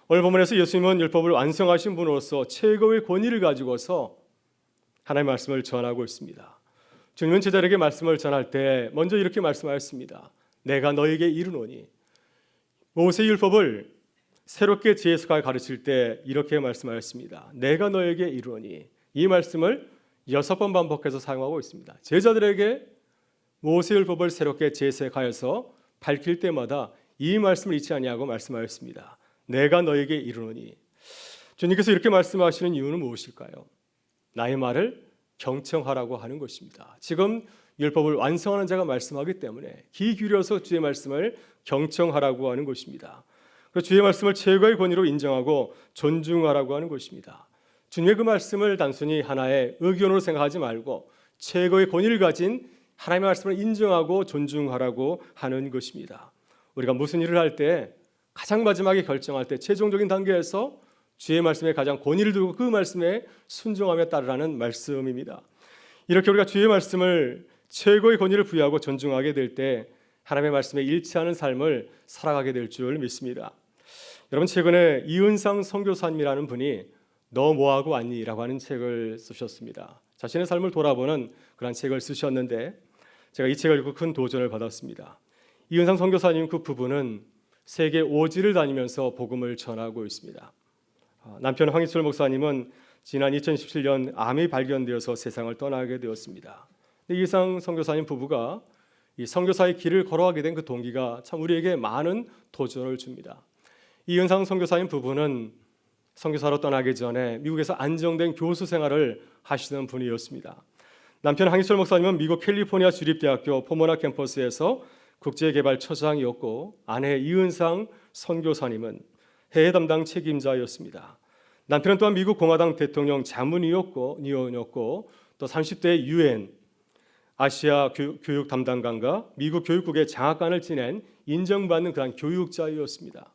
오늘 본문에서 예수님은 율법을 완성하신 분으로서 최고의 권위를 가지고서 하나님의 말씀을 전하고 있습니다. 주님은 제자들에게 말씀을 전할 때 먼저 이렇게 말씀하였습니다. 내가 너에게 이르노니. 모세 율법을 새롭게 지혜서가 가르칠 때 이렇게 말씀하였습니다. 내가 너에게 이르노니. 이 말씀을 6번 반복해서 사용하고 있습니다. 제자들에게 모세 율법을 새롭게 재해석하여서 밝힐 때마다 이 말씀을 잊지 아니하고 말씀하였습니다. 내가 너에게 이르노니. 주님께서 이렇게 말씀하시는 이유는 무엇일까요? 나의 말을 경청하라고 하는 것입니다. 지금 율법을 완성하는 자가 말씀하기 때문에 귀 기울여서 주의 말씀을 경청하라고 하는 것입니다. 그래서 주의 말씀을 최고의 권위로 인정하고 존중하라고 하는 것입니다. 주님의 그 말씀을 단순히 하나의 의견으로 생각하지 말고 최고의 권위를 가진 하나님의 말씀을 인정하고 존중하라고 하는 것입니다. 우리가 무슨 일을 할 때 가장 마지막에 결정할 때 최종적인 단계에서 주의 말씀에 가장 권위를 두고 그 말씀에 순종하며 따르라는 말씀입니다. 이렇게 우리가 주의 말씀을 최고의 권위를 부여하고 존중하게 될 때 하나님의 말씀에 일치하는 삶을 살아가게 될 줄 믿습니다. 여러분, 최근에 이은상 선교사님이라는 분이 너 뭐하고 왔니? 라고 하는 책을 쓰셨습니다. 자신의 삶을 돌아보는 그런 책을 쓰셨는데 제가 이 책을 읽고 큰 도전을 받았습니다. 이은상 선교사님 그 부부는 세계 5지를 다니면서 복음을 전하고 있습니다. 남편 황희철 목사님은 지난 2017년 암이 발견되어서 세상을 떠나게 되었습니다. 이은상 선교사님 부부가 이 선교사의 길을 걸어가게 된 그 동기가 참 우리에게 많은 도전을 줍니다. 이은상 선교사님 부부는 선교사로 떠나기 전에 미국에서 안정된 교수 생활을 하시는 분이었습니다. 남편 황희철 목사님은 미국 캘리포니아 주립대학교 포모나 캠퍼스에서 국제개발처장이었고 아내 이은상 선교사님은 해외 담당 책임자였습니다. 남편은 또한 미국 공화당 대통령 자문위원이었고 또 30대 UN 아시아 교육 담당관과 미국 교육국의 장학관을 지낸 인정받는 그런 교육자였습니다.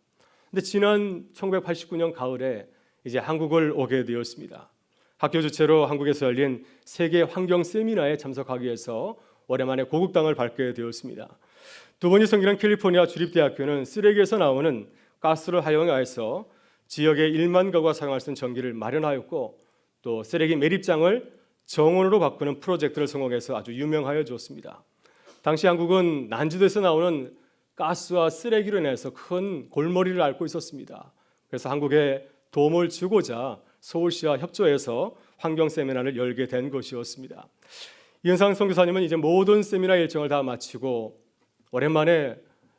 근데 지난 1989년 가을에 이제 한국을 오게 되었습니다. 학교 주최로 한국에서 열린 세계 환경 세미나에 참석하기 위해서 오랜만에 고국당을 밟게 되었습니다. 두 번이 섬기는 캘리포니아 주립대학교는 쓰레기에서 나오는 가스를 활용하여서 지역의 1만 가구가 사용할 수 있는 전기를 마련하였고 또 쓰레기 매립장을 정원으로 바꾸는 프로젝트를 성공해서 아주 유명하여 졌습니다. 당시 한국은 난주도에서 나오는 가스와 쓰레기로 인해서 큰 골머리를 앓고 있었습니다. 그래서 한국에 도움을 주고자 서울시와 협조해서 환경 세미나를 열게 된 것이었습니다. 이은상 선교사님은 이제 모든 세미나 일정을 다 마치고 오랜만에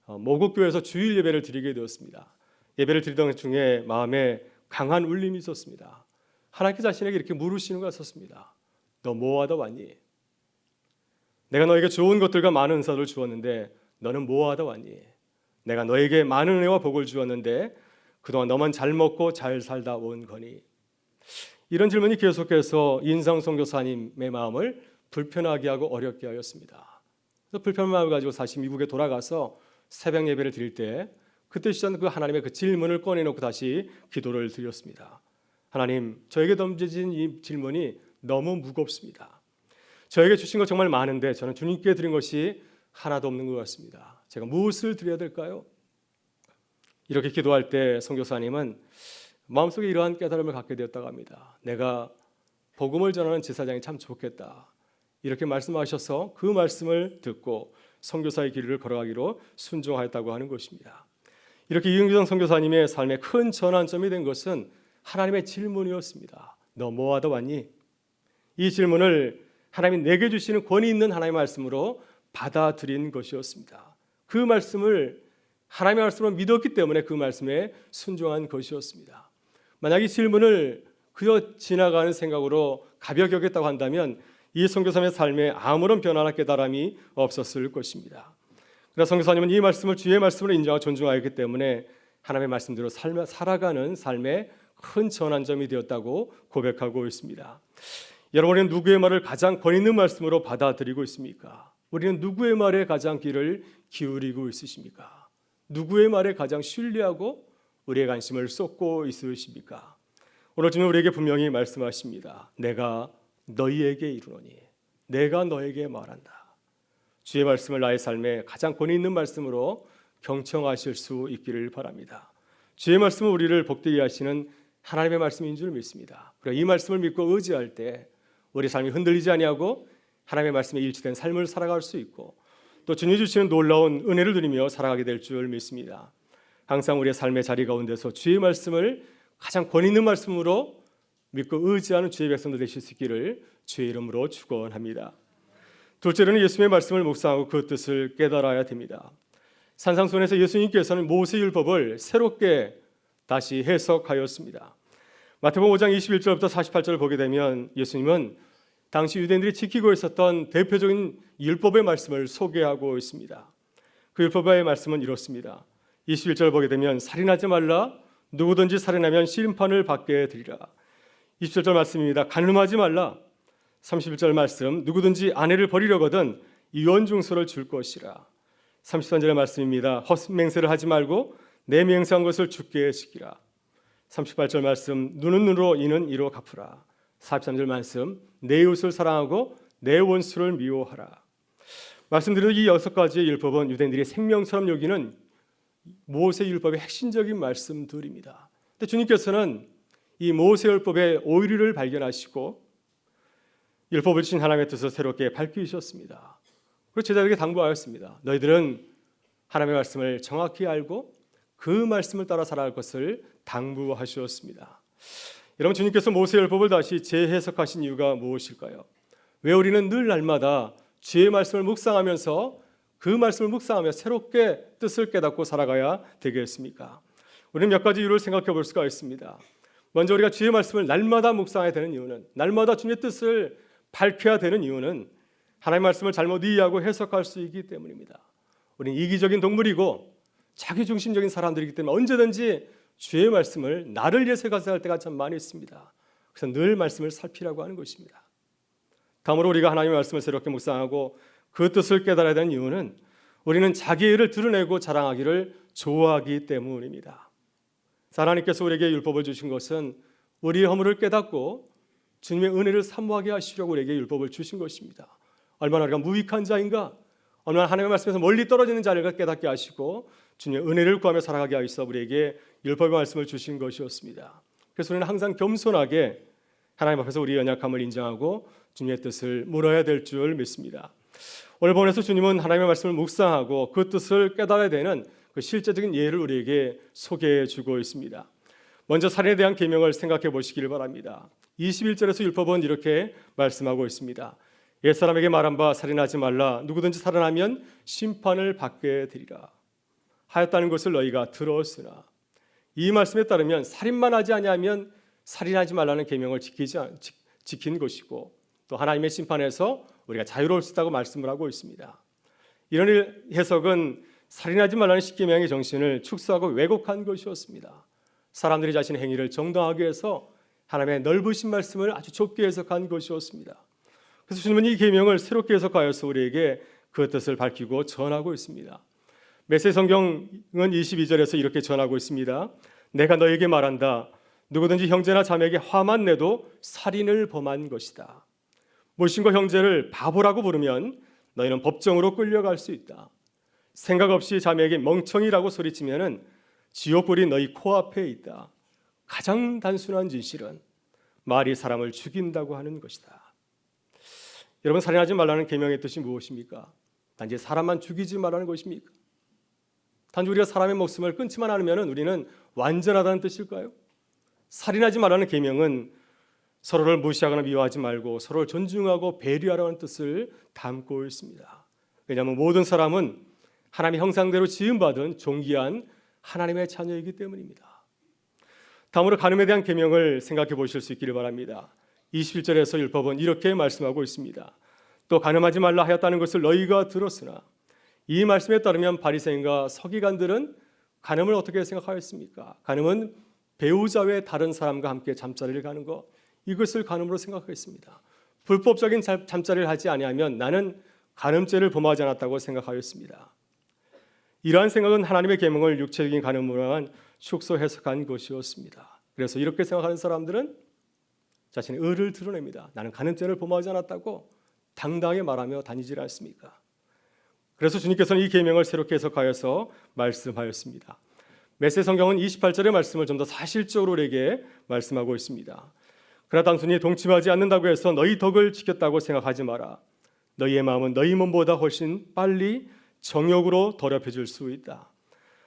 모국교회에서 주일 예배를 드리게 되었습니다. 예배를 드리던 중에 마음에 강한 울림이 있었습니다. 하나님께 자신에게 이렇게 물으시는 것 같았습니다. 너 뭐하다 왔니? 내가 너에게 좋은 것들과 많은 은사를 주었는데 너는 뭐하다 왔니? 내가 너에게 많은 은혜와 복을 주었는데 그동안 너만 잘 먹고 잘 살다 온 거니? 이런 질문이 계속해서 이은상 선교사님의 마음을 불편하게 하고 어렵게 하였습니다. 그래서 불편한 마음을 가지고 다시 미국에 돌아가서 새벽 예배를 드릴 때 그때 시작한 그 하나님의 그 질문을 꺼내놓고 다시 기도를 드렸습니다. 하나님, 저에게 던져진 이 질문이 너무 무겁습니다. 저에게 주신 것 정말 많은데 저는 주님께 드린 것이 하나도 없는 것 같습니다. 제가 무엇을 드려야 될까요? 이렇게 기도할 때 선교사님은 마음속에 이러한 깨달음을 갖게 되었다고 합니다. 내가 복음을 전하는 제사장이 참 좋겠다. 이렇게 말씀하셔서 그 말씀을 듣고 선교사의 길을 걸어가기로 순종하였다고 하는 것입니다. 이렇게 이은규성 선교사님의 삶의 큰 전환점이 된 것은 하나님의 질문이었습니다. 너 뭐하다 왔니? 이 질문을 하나님이 내게 주시는 권위 있는 하나님의 말씀으로 받아들인 것이었습니다. 그 말씀을 하나님의 말씀으로 믿었기 때문에 그 말씀에 순종한 것이었습니다. 만약 이 질문을 그저 지나가는 생각으로 가볍게 여겼다고 한다면 이 선교사님의 삶에 아무런 변화나 깨달음이 없었을 것입니다. 그러나 선교사님은 이 말씀을 주의 말씀으로 인정하고 존중하였기 때문에 하나님의 말씀대로 살아가는 삶의 큰 전환점이 되었다고 고백하고 있습니다. 여러분은 누구의 말을 가장 권위 있는 말씀으로 받아들이고 있습니까? 우리는 누구의 말에 가장 귀를 기울이고 있으십니까? 누구의 말에 가장 신뢰하고 우리의 관심을 쏟고 있으십니까? 오늘 주님 우리에게 분명히 말씀하십니다. 내가 너희에게 이르노니 내가 너에게 말한다. 주의 말씀을 나의 삶에 가장 권위 있는 말씀으로 경청하실 수 있기를 바랍니다. 주의 말씀은 우리를 복되게 하시는 하나님의 말씀인 줄 믿습니다. 그리고 이 말씀을 믿고 의지할 때 우리 삶이 흔들리지 아니하고 하나님의 말씀에 일치된 삶을 살아갈 수 있고 또 주님이 주시는 놀라운 은혜를 누리며 살아가게 될 줄 믿습니다. 항상 우리의 삶의 자리 가운데서 주의 말씀을 가장 권위 있는 말씀으로 믿고 의지하는 주의 백성들 되실 수 있기를 주의 이름으로 축원합니다. 둘째로는 예수님의 말씀을 묵상하고 그 뜻을 깨달아야 됩니다. 산상수훈에서 예수님께서는 모세율법을 새롭게 다시 해석하였습니다. 마태복음 5장 21절부터 48절을 보게 되면 예수님은 당시 유대인들이 지키고 있었던 대표적인 율법의 말씀을 소개하고 있습니다. 그 율법의 말씀은 이렇습니다. 21절을 보게 되면 살인하지 말라, 누구든지 살인하면 심판을 받게 되리라. 27절 말씀입니다. 간음하지 말라. 31절 말씀, 누구든지 아내를 버리려거든 이혼증서를 줄 것이라. 33절의 말씀입니다. 헛맹세를 하지 말고 내 맹세한 것을 주께 지키라. 38절 말씀, 눈은 눈으로 이는 이로 갚으라. 43절 말씀, 내 이웃을 사랑하고 내 원수를 미워하라. 말씀드린 이 6가지의 율법은 유대인들이 생명처럼 여기는 모세 율법의 핵심적인 말씀들입니다. 근데 주님께서는 이 모세 율법의 오류를 발견하시고 율법을 주신 하나님의 뜻을 새롭게 밝히셨습니다. 그리고 제자들에게 당부하였습니다. 너희들은 하나님의 말씀을 정확히 알고 그 말씀을 따라 살아갈 것을 당부하셨습니다. 여러분, 주님께서 모세 율법을 다시 재해석하신 이유가 무엇일까요? 왜 우리는 늘 날마다 주의 말씀을 묵상하면서 그 말씀을 묵상하며 새롭게 뜻을 깨닫고 살아가야 되겠습니까? 우리는 몇 가지 이유를 생각해 볼 수가 있습니다. 먼저 우리가 주의 말씀을 날마다 묵상해야 되는 이유는, 날마다 주님의 뜻을 밝혀야 되는 이유는 하나님의 말씀을 잘못 이해하고 해석할 수 있기 때문입니다. 우리는 이기적인 동물이고 자기중심적인 사람들이기 때문에 언제든지 주의 말씀을 나를 위해서 가져갈 때가 참 많이 있습니다. 그래서 늘 말씀을 살피라고 하는 것입니다. 다음으로 우리가 하나님의 말씀을 새롭게 묵상하고 그 뜻을 깨달아야 되는 이유는 우리는 자기의 일을 드러내고 자랑하기를 좋아하기 때문입니다. 하나님께서 우리에게 율법을 주신 것은 우리의 허물을 깨닫고 주님의 은혜를 사모하게 하시려고 우리에게 율법을 주신 것입니다. 얼마나 우리가 무익한 자인가, 얼마나 하나님의 말씀에서 멀리 떨어지는 자를 깨닫게 하시고 주님의 은혜를 구하며 살아가게 하셔서 우리에게 율법의 말씀을 주신 것이었습니다. 그래서 우리는 항상 겸손하게 하나님 앞에서 우리의 연약함을 인정하고 주님의 뜻을 물어야 될 줄 믿습니다. 오늘 본문에서 주님은 하나님의 말씀을 묵상하고 그 뜻을 깨달아야 되는 그 실제적인 예를 우리에게 소개해 주고 있습니다. 먼저 살인에 대한 계명을 생각해 보시기를 바랍니다. 21절에서 율법은 이렇게 말씀하고 있습니다. 옛사람에게 말한 바 살인하지 말라. 누구든지 살인하면 심판을 받게 되리라 하였다는 것을 너희가 들었으나, 이 말씀에 따르면 살인만 하지 아니하면 살인하지 말라는 계명을 지킨 것이고 또 하나님의 심판에서 우리가 자유로울 수 있다고 말씀을 하고 있습니다. 이런 해석은 살인하지 말라는 십계명의 정신을 축소하고 왜곡한 것이었습니다. 사람들이 자신의 행위를 정당하게 해서 하나님의 넓으신 말씀을 아주 좁게 해석한 것이었습니다. 그래서 주님은 이 계명을 새롭게 해석하여서 우리에게 그 뜻을 밝히고 전하고 있습니다. 메시지 성경은 22절에서 이렇게 전하고 있습니다. 내가 너에게 말한다. 누구든지 형제나 자매에게 화만 내도 살인을 범한 것이다. 모신과 형제를 바보라고 부르면 너희는 법정으로 끌려갈 수 있다. 생각 없이 자매에게 멍청이라고 소리치면은 지옥불이 너희 코앞에 있다. 가장 단순한 진실은 말이 사람을 죽인다고 하는 것이다. 여러분, 살인하지 말라는 계명의 뜻이 무엇입니까? 단지 사람만 죽이지 말라는 것입니까? 단지 우리가 사람의 목숨을 끊지만 않으면 우리는 완전하다는 뜻일까요? 살인하지 말라는 계명은 서로를 무시하거나 미워하지 말고 서로를 존중하고 배려하라는 뜻을 담고 있습니다. 왜냐하면 모든 사람은 하나님의 형상대로 지음받은 존귀한 하나님의 자녀이기 때문입니다. 다음으로 간음에 대한 계명을 생각해 보실 수 있기를 바랍니다. 21절에서 율법은 이렇게 말씀하고 있습니다. 또 간음하지 말라 하였다는 것을 너희가 들었으나 이 말씀에 따르면 바리새인과 서기관들은 간음을 어떻게 생각하였습니까? 간음은 배우자 외 다른 사람과 함께 잠자리를 가는 것, 이것을 간음으로 생각했습니다. 불법적인 잠자리를 하지 아니하면 나는 간음죄를 범하지 않았다고 생각하였습니다. 이러한 생각은 하나님의 계명을 육체적인 간음으로만 축소 해석한 것이었습니다. 그래서 이렇게 생각하는 사람들은 자신의 의를 드러냅니다. 나는 간음죄를 범하지 않았다고 당당하게 말하며 다니질 않습니까? 그래서 주님께서는 이 계명을 새롭게 해석하여서 말씀하였습니다. 메세 성경은 28절의 말씀을 좀 더 사실적으로 우리에게 말씀하고 있습니다. 그러나 단순히 동침하지 않는다고 해서 너희 덕을 지켰다고 생각하지 마라. 너희의 마음은 너희 몸보다 훨씬 빨리 정욕으로 더럽혀질 수 있다.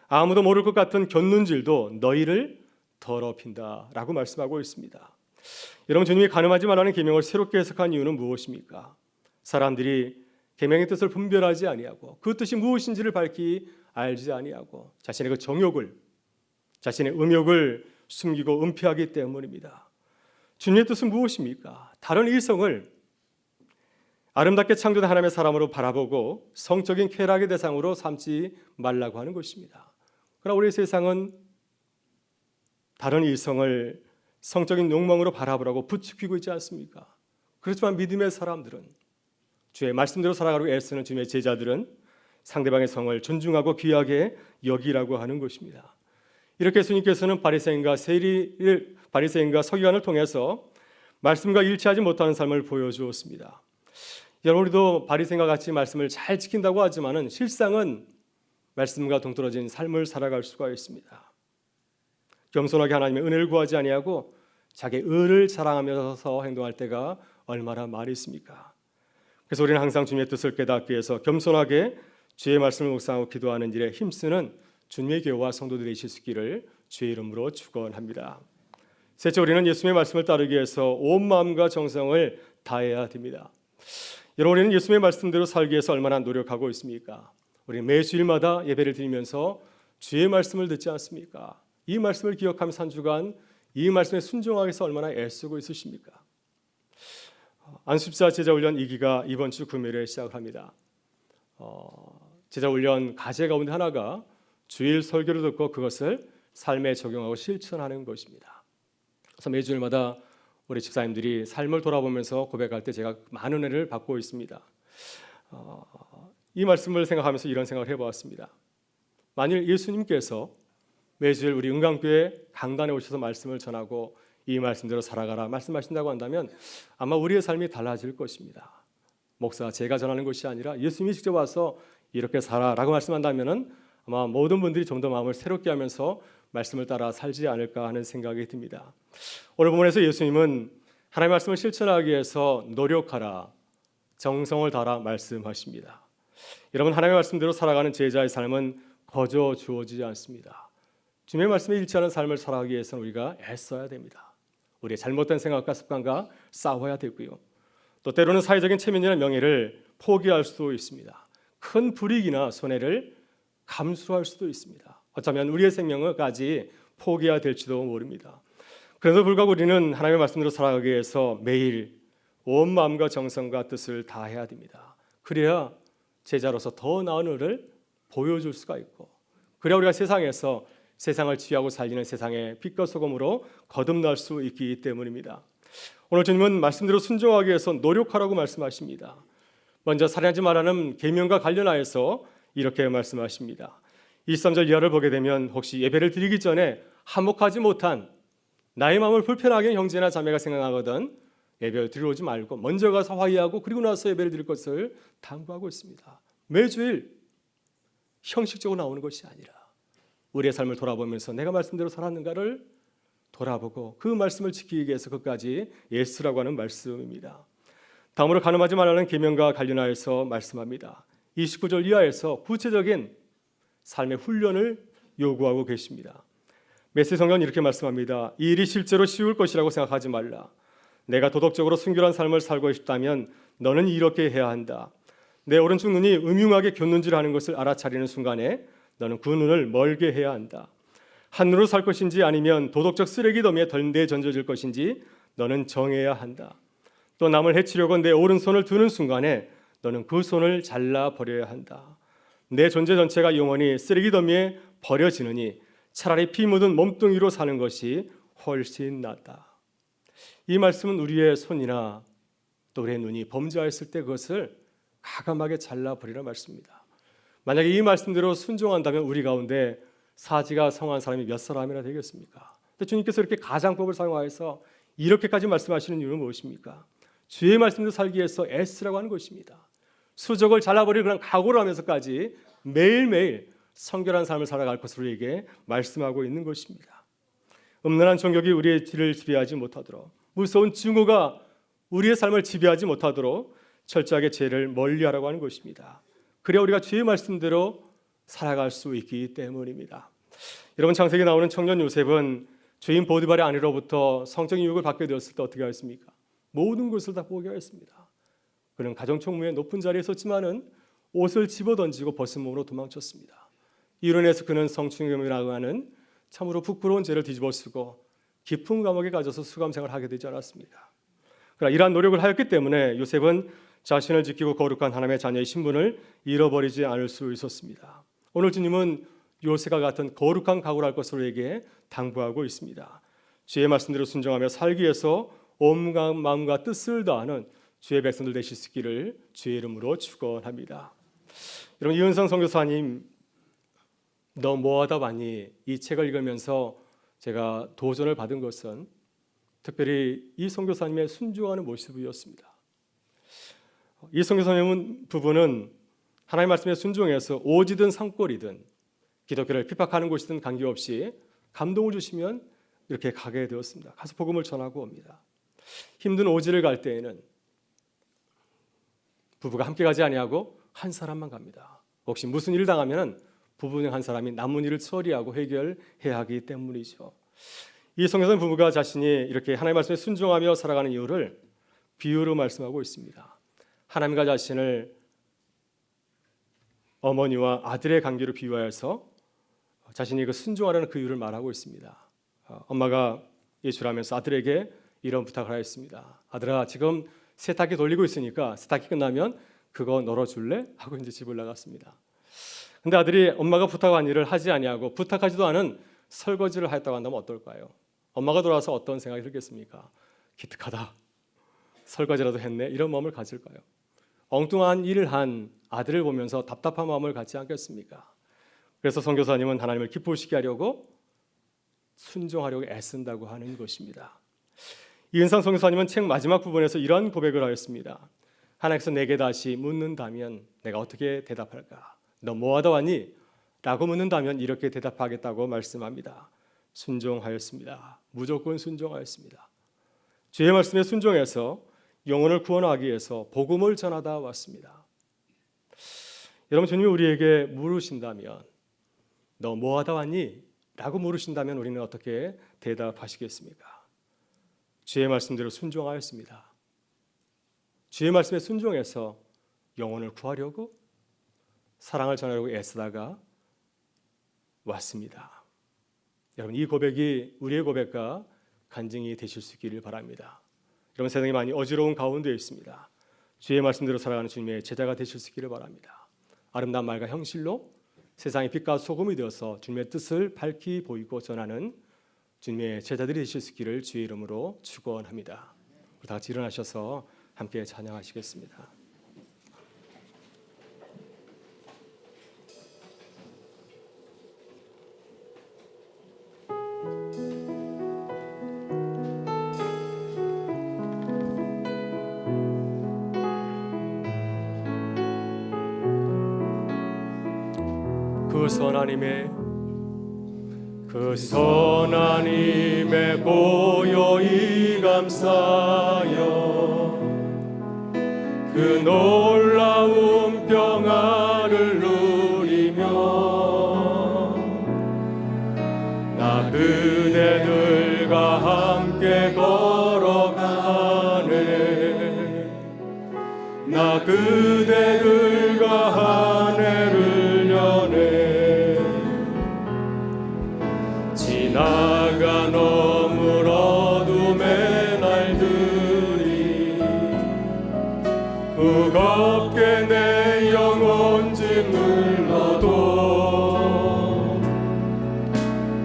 아무도 모를 것 같은 곁눈질도 너희를 더럽힌다 라고 말씀하고 있습니다. 여러분, 주님이 간음하지 말라는 계명을 새롭게 해석한 이유는 무엇입니까? 사람들이 계명의 뜻을 분별하지 아니하고 그 뜻이 무엇인지를 밝히 알지 아니하고 자신의 그 정욕을, 자신의 음욕을 숨기고 은폐하기 때문입니다. 주님의 뜻은 무엇입니까? 다른 이성을 아름답게 창조된 하나님의 사람으로 바라보고 성적인 쾌락의 대상으로 삼지 말라고 하는 것입니다. 그러나 우리 세상은 다른 이성을 성적인 욕망으로 바라보라고 부추기고 있지 않습니까? 그렇지만 믿음의 사람들은, 주의 말씀대로 살아가려고 애쓰는 주님의 제자들은 상대방의 성을 존중하고 귀하게 여기라고 하는 것입니다. 이렇게 예수님께서는 바리새인과 서기관을 통해서 말씀과 일치하지 못하는 삶을 보여주었습니다. 여러분, 우리도 바리새인과 같이 말씀을 잘 지킨다고 하지만은 실상은 말씀과 동떨어진 삶을 살아갈 수가 있습니다. 겸손하게 하나님의 은혜를 구하지 아니하고 자기의 의를 자랑하면서 행동할 때가 얼마나 많이 있습니까? 그래서 우리는 항상 주님의 뜻을 깨닫기 위해서 겸손하게 주의 말씀을 묵상하고 기도하는 일에 힘쓰는 주님의 교회와 성도들이 되실 수 있기를 주의 이름으로 축원합니다. 셋째, 우리는 예수님의 말씀을 따르기 위해서 온 마음과 정성을 다해야 됩니다. 여러분, 우리는 예수님의 말씀대로 살기 위해서 얼마나 노력하고 있습니까? 우리는 매주일마다 예배를 드리면서 주의 말씀을 듣지 않습니까? 이 말씀을 기억하면서 한 주간 이 말씀에 순종하기 위해서 얼마나 애쓰고 있으십니까? 안수집사 제자훈련 2기가 이번 주 금요일에 시작을 합니다. 제자훈련 과제 가운데 하나가 주일 설교를 듣고 그것을 삶에 적용하고 실천하는 것입니다. 그래서 매주일마다 우리 집사님들이 삶을 돌아보면서 고백할 때 제가 많은 은혜를 받고 있습니다. 이 말씀을 생각하면서 이런 생각을 해보았습니다. 만일 예수님께서 매주일 우리 은강교회 강단에 오셔서 말씀을 전하고 이 말씀대로 살아가라 말씀하신다고 한다면 아마 우리의 삶이 달라질 것입니다. 목사 제가 전하는 것이 아니라 예수님이 직접 와서 이렇게 살아라고 말씀한다면 아마 모든 분들이 좀 더 마음을 새롭게 하면서 말씀을 따라 살지 않을까 하는 생각이 듭니다. 오늘 본문에서 예수님은 하나님의 말씀을 실천하기 위해서 노력하라, 정성을 다하라 말씀하십니다. 여러분, 하나님의 말씀대로 살아가는 제자의 삶은 거저 주어지지 않습니다. 주님의 말씀에 일치하는 삶을 살아가기 위해서는 우리가 애써야 됩니다. 우리의 잘못된 생각과 습관과 싸워야 되고요. 또 때로는 사회적인 체면이나 명예를 포기할 수도 있습니다. 큰 불이익이나 손해를 감수할 수도 있습니다. 어쩌면 우리의 생명을까지 포기해야 될지도 모릅니다. 그래도 불구하고 우리는 하나님의 말씀대로 살아가기 위해서 매일 온 마음과 정성과 뜻을 다해야 됩니다. 그래야 제자로서 더 나은 의를 보여줄 수가 있고, 그래야 우리가 세상에서 세상을 지휘하고 살리는 세상의 빛과 소금으로 거듭날 수 있기 때문입니다. 오늘 주님은 말씀대로 순종하기 위해서 노력하라고 말씀하십니다. 먼저 살인하지 말라는 계명과 관련하여서 이렇게 말씀하십니다. 23절 이하를 보게 되면 혹시 예배를 드리기 전에 한몫하지 못한 나의 마음을 불편하게 형제나 자매가 생각하거든 예배를 드리러 오지 말고 먼저 가서 화의하고 그리고 나서 예배를 드릴 것을 당부하고 있습니다. 매주일 형식적으로 나오는 것이 아니라 우리의 삶을 돌아보면서 내가 말씀대로 살았는가를 돌아보고 그 말씀을 지키기 위해서 끝까지 예수라고 하는 말씀입니다. 다음으로 간음하지 말라는 계명과 관련하여서 말씀합니다. 29절 이하에서 구체적인 삶의 훈련을 요구하고 계십니다. 메시지 성경은 이렇게 말씀합니다. 이 일이 실제로 쉬울 것이라고 생각하지 말라. 내가 도덕적으로 순결한 삶을 살고 싶다면 너는 이렇게 해야 한다. 내 오른쪽 눈이 음흉하게 곁눈질하는 것을 알아차리는 순간에 너는 그 눈을 멀게 해야 한다. 한 눈으로 살 것인지 아니면 도덕적 쓰레기 더미에 내던져질 것인지 너는 정해야 한다. 또 남을 해치려고 내 오른손을 드는 순간에 너는 그 손을 잘라버려야 한다. 내 존재 전체가 영원히 쓰레기 더미에 버려지느니 차라리 피 묻은 몸뚱이로 사는 것이 훨씬 낫다. 이 말씀은 우리의 손이나 또 우리의 눈이 범죄하였을 때 그것을 가감하게 잘라버리라 말씀입니다. 만약에 이 말씀대로 순종한다면 우리 가운데 사지가 성한 사람이 몇 사람이나 되겠습니까? 근데 주님께서 이렇게 가장법을 사용하여서 이렇게까지 말씀하시는 이유는 무엇입니까? 주의 말씀대로 살기 위해서 애쓰라고 하는 것입니다. 수족을 잘라버릴 그런 각오를 하면서까지 매일매일 성결한 삶을 살아갈 것으로 우리에게 말씀하고 있는 것입니다. 음란한 정욕이 우리의 길을 지배하지 못하도록, 무서운 증오가 우리의 삶을 지배하지 못하도록 철저하게 죄를 멀리하라고 하는 것입니다. 그래야 우리가 주의 말씀대로 살아갈 수 있기 때문입니다. 여러분, 창세기에 나오는 청년 요셉은 주인 보디발의 아내로부터 성적인 유혹을 받게 되었을 때 어떻게 하였습니까? 모든 것을 다 포기하였습니다. 그는 가정 총무의 높은 자리에 있었지만은 옷을 집어던지고 벗은 몸으로 도망쳤습니다. 이로 인해서 그는 성추행이라고 하는 참으로 부끄러운 죄를 뒤집어쓰고 깊은 감옥에 갇혀서 수감생활을 하게 되지 않았습니까? 그러나 이러한 노력을 하였기 때문에 요셉은 자신을 지키고 거룩한 하나님의 자녀의 신분을 잃어버리지 않을 수 있었습니다. 오늘 주님은 요셉과 같은 거룩한 각오를 할 것으로 우리에게 당부하고 있습니다. 주의 말씀대로 순종하며 살기 위해서 온 마음과 뜻을 다하는 주의 백성들 되실 수 있기를 주의 이름으로 축원합니다. 여러분, 이은성 선교사님, 너 뭐하다 왔니? 이 책을 읽으면서 제가 도전을 받은 것은 특별히 이 선교사님의 순종하는 모습이었습니다. 이 선교사님 부부는 하나님의 말씀에 순종해서 오지든 산골이든 기독교를 핍박하는 곳이든 관계없이 감동을 주시면 이렇게 가게 되었습니다. 가서 복음을 전하고 옵니다. 힘든 오지를 갈 때에는 부부가 함께 가지 아니하고 한 사람만 갑니다. 혹시 무슨 일을 당하면 부부 중 한 사람이 남은 일을 처리하고 해결해야 하기 때문이죠. 이 선교사님 부부가 자신이 이렇게 하나님의 말씀에 순종하며 살아가는 이유를 비유로 말씀하고 있습니다. 하나님과 자신을 어머니와 아들의 관계로 비유하여서 자신이 그 순종하라는 그 이유를 말하고 있습니다. 엄마가 예수를 하면서 아들에게 이런 부탁을 하였습니다. 아들아, 지금 세탁기 돌리고 있으니까 세탁기 끝나면 그거 널어줄래? 하고 이제 집을 나갔습니다. 근데 아들이 엄마가 부탁한 일을 하지 아니하고 부탁하지도 않은 설거지를 하였다고 한다면 어떨까요? 엄마가 돌아와서 어떤 생각이 들겠습니까? 기특하다. 설거지라도 했네. 이런 마음을 가질까요? 엉뚱한 일을 한 아들을 보면서 답답한 마음을 갖지 않겠습니까? 그래서 선교사님은 하나님을 기쁘시게 하려고 순종하려고 애쓴다고 하는 것입니다. 이은상 선교사님은 책 마지막 부분에서 이런 고백을 하였습니다. 하나님께서 내게 다시 묻는다면 내가 어떻게 대답할까? 너 뭐하다 왔니? 라고 묻는다면 이렇게 대답하겠다고 말씀합니다. 순종하였습니다. 무조건 순종하였습니다. 주의 말씀에 순종해서 영혼을 구원하기 위해서 복음을 전하다 왔습니다. 여러분, 주님이 우리에게 물으신다면 너 뭐하다 왔니? 라고 물으신다면 우리는 어떻게 대답하시겠습니까? 주의 말씀대로 순종하였습니다. 주의 말씀에 순종해서 영혼을 구하려고 사랑을 전하려고 애쓰다가 왔습니다. 여러분, 이 고백이 우리의 고백과 간증이 되실 수 있기를 바랍니다. 여러분, 세상이 많이 어지러운 가운데 있습니다. 주의 말씀대로 살아가는 주님의 제자가 되실 수 있기를 바랍니다. 아름다운 말과 형실로 세상의 빛과 소금이 되어서 주님의 뜻을 밝히 보이고 전하는 주님의 제자들이 되실 수 있기를 주의 이름으로 축원합니다. 다 같이 일어나셔서 함께 찬양하시겠습니다. 그 선하님의 고요히 감싸여 그 놀라운 평안을 누리며 나 그대들과 함께 걸어가네 나 그대들과 한 해를 여네 지나가 넘을 어둠의 날들이 무겁게 내 영혼 짓눌러도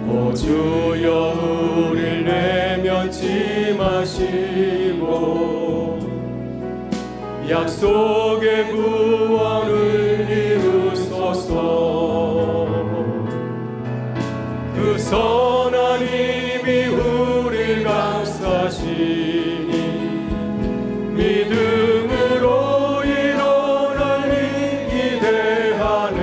오 주여 우릴 내면치 마시고 약속의 구원을 이루소서 그 선하님이 우릴 감싸시니 믿음으로 일어날 기대하네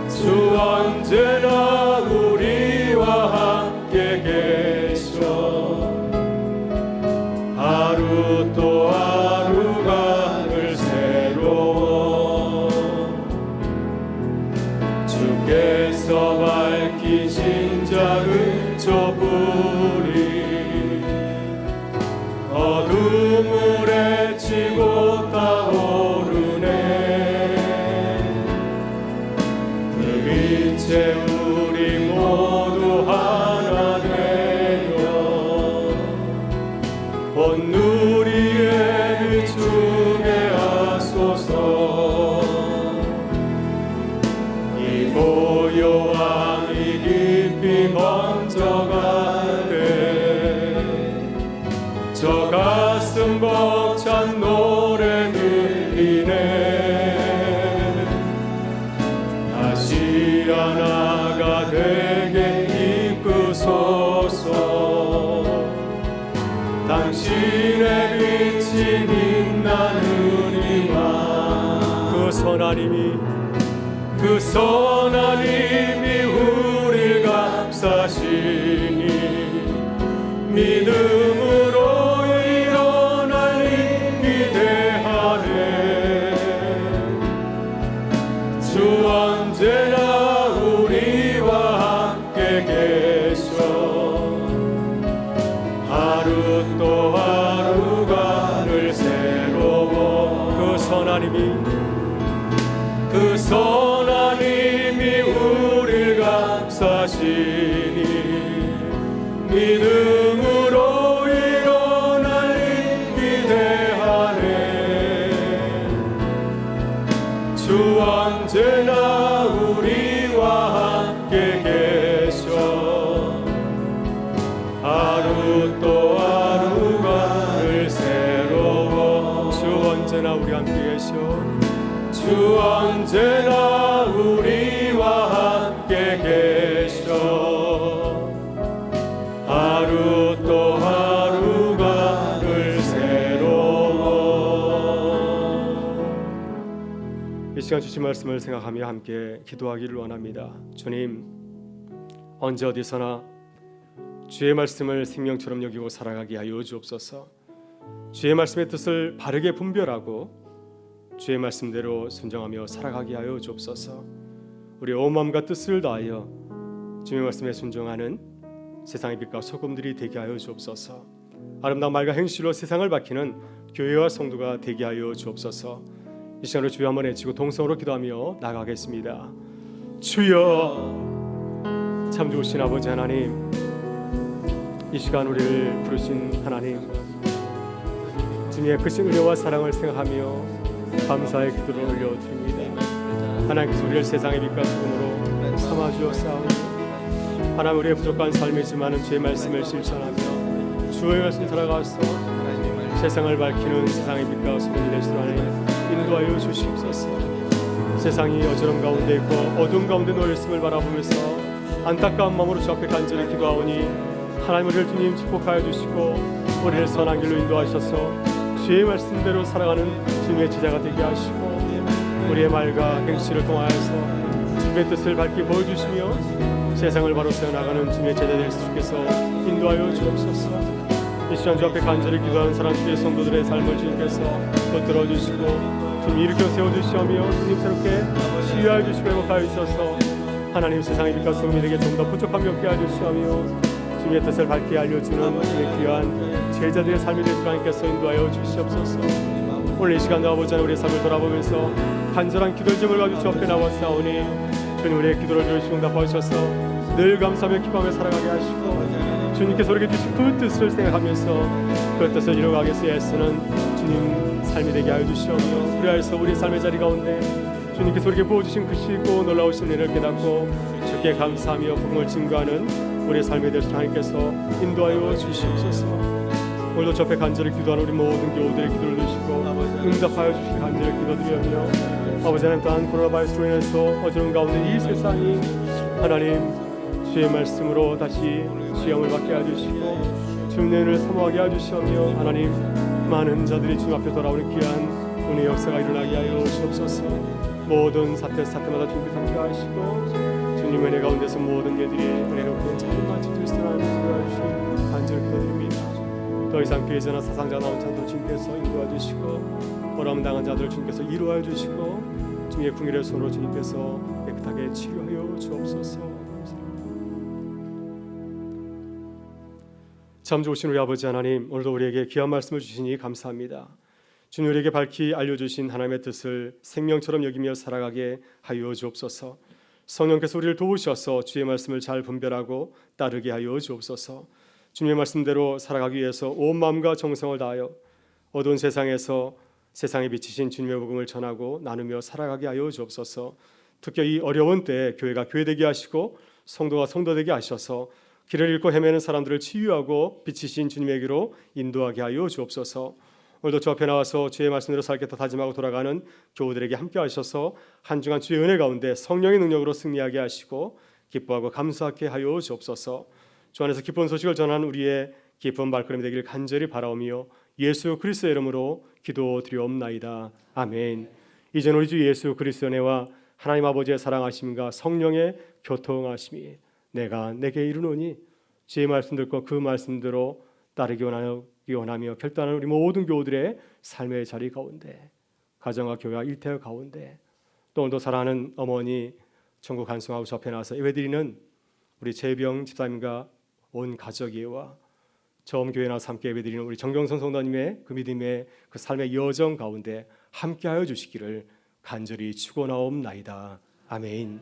주 언제나 우리와 함께 계셔 하루 또 하루가 늘 새로워 주께서 밝히신 작은 촛불이 어둠을 헤치고 타오르네 그 빛에 우리 모두 하나 되어 온 누리에 비추게 하소서 이 고요함이 깊이 번져가네 저 가슴 벅찬 노래 들리네 다시 하나가 되게 이끄소서 당신의 빛이 빛나느니만 그 선하님이 우릴 감싸시니 믿음으로 일어날 기대하네 주 언제나 우리와 함께 계셔 하루 또 하루가 늘 새로워 그 선하님이 우릴 감싸시니 믿음으로 일어날 기대하네 주 언제나 우리와 함께 계셔 하루 또 하루가 늘 새로워 주 언제나 우리 함께 계셔 주 언제나 우리와 함께 계셔 하루 또 하루가 늘 새로워 이 시간 주신 말씀을 생각하며 함께 기도하기를 원합니다. 주님 언제 어디서나 주의 말씀을 생명처럼 여기고 살아가게 하여 주옵소서. 주의 말씀의 뜻을 바르게 분별하고 주의 말씀대로 순종하며 살아가게 하여 주옵소서. 우리 온 마음과 뜻을 다하여 주의 말씀에 순종하는 세상의 빛과 소금들이 되게 하여 주옵소서. 아름다운 말과 행실로 세상을 밝히는 교회와 성도가 되게 하여 주옵소서. 이 시간으로 주여 한번 외치고 동성으로 기도하며 나가겠습니다. 주여 참 좋으신 아버지 하나님 이 시간 우리를 부르신 하나님 주님의 크신 은혜와 사랑을 생각하며 감사의 기도를 올려드립니다. 하나님께서 우리를 세상의 빛과 소금으로 삼아주었사오니 하나님 우리의 부족한 삶이지만 주의 말씀을 실천하며 주의 말씀 살아가서 세상을 밝히는 세상의 빛과 소금이 되시는 하나님 인도하여 주시옵소서. 세상이 어지러움 가운데 있고 어두운 가운데 놓여있음을 바라보면서 안타까운 마음으로 주 앞에 간절히 기도하오니 하나님 우리를 주님 축복하여 주시고 우리를 선한 길로 인도하셔서 주의 말씀대로 살아가는 주님의 제자가 되게 하시고 우리의 말과 행실을 통하여서 주님의 뜻을 밝히 보여주시며 세상을 바로 세워나가는 주님의 제자 될 수 있게서 인도하여 주옵소서. 이 시간 주 앞에 간절히 기도하는 사랑 주의 성도들의 삶을 주님께서 붙들어 주시고 주님 일으켜 세워주시며 주님 새롭게 치유하여 주시고 회복하여 주셔서 하나님 세상의 빛과 소금이 되게 좀 더 부족함이 없게 하여 주시며 주님의 뜻을 밝게 알려주는 주님의 귀한 제자들의 삶이 될 수 하나님께서 인도하여 주시옵소서. 오늘 이 시간 아버지 우리의 삶을 돌아보면서 간절한 기도의 점을 가지고 주 앞에 나왔사오니 주님 우리의 기도를 들으시고 응답하셔서 늘 감사하며 기뻐하며 살아가게 하시고 주님께서 우리에게 주신 그 뜻을 생각하면서 그 뜻을 이루어가기 위해서 애쓰는 주님 삶이 되게 하여 주시오며 그리하여서 우리의 삶의 자리 가운데 주님께서 우리에게 부어주신 그 크시고 놀라우신 은혜를 깨닫고 주께 감사하며 복음을 증거하는 우리의 삶에 대해서 하나님께서 인도하여 주시옵소서. 오늘도 저 앞에 간절히 기도하는 우리 모든 교우들의 기도를 들으시고 응답하여 주시기 간절히 기도드리며 아버지 하나님 또한 코로나 바이러스로 인해서 어려운 가운데 이 세상이 하나님 주의 말씀으로 다시 시험을 받게 해주시고 주님의 은혜를 사모하게 해주시며 하나님 많은 자들이 주님 앞에 돌아오는 귀한 은혜의 역사가 일어나게 하여 주옵소서. 모든 사태마다 주님께서 함께 하시고 주님의 은혜 가운데서 모든 일들이 은혜롭게 잘 마쳐질 수 있도록 도와주시기 간절히 기도드립니다. 더 이상 피해자나 사상자 나온 자들 주님께서 인도해 주시고 어려움 당한 자들 주님께서 이루어 주시고 주님의 궁일의 손으로 주님께서 깨끗하게 치료하여 주옵소서. 참 좋으신 우리 아버지 하나님, 오늘도 우리에게 귀한 말씀을 주시니 감사합니다. 주님 우리에게 밝히 알려주신 하나님의 뜻을 생명처럼 여기며 살아가게 하여 주옵소서. 성령께서 우리를 도우셔서 주의 말씀을 잘 분별하고 따르게 하여 주옵소서. 주님의 말씀대로 살아가기 위해서 온 마음과 정성을 다하여 어두운 세상에서 세상에 비치신 주님의 복음을 전하고 나누며 살아가게 하여 주옵소서. 특히 이 어려운 때에 교회가 교회되게 하시고 성도가 성도되게 하셔서 길을 잃고 헤매는 사람들을 치유하고 비치신 주님에게로 인도하게 하여 주옵소서. 오늘도 주 앞에 나와서 주의 말씀대로 살겠다 다짐하고 돌아가는 교우들에게 함께 하셔서 한 주간 주의 은혜 가운데 성령의 능력으로 승리하게 하시고 기뻐하고 감사하게 하여 주옵소서. 주 안에서 기쁜 소식을 전하는 우리의 기쁜 발걸음이 되기를 간절히 바라오며 예수 그리스도의 이름으로 기도드리옵나이다. 아멘. 이제는 우리 주 예수 그리스도의 은혜와 하나님 아버지의 사랑하심과 성령의 교통하심이 내가 내게 이르노니 주의 말씀 듣고 그 말씀대로 따르기 원하며 결단하는 우리 모든 교우들의 삶의 자리 가운데 가정과 교회와 일터 가운데 또 오늘도 사랑하는 어머니 천국 간송하고 저 앞에 나와서 예배드리는 우리 재병 집사님과 온 가족이와 처음 교회 나와서 함께 예배드리는 우리 정경선 성도님의 그 믿음의 그 삶의 여정 가운데 함께하여 주시기를 간절히 축원하옵나이다. 아멘.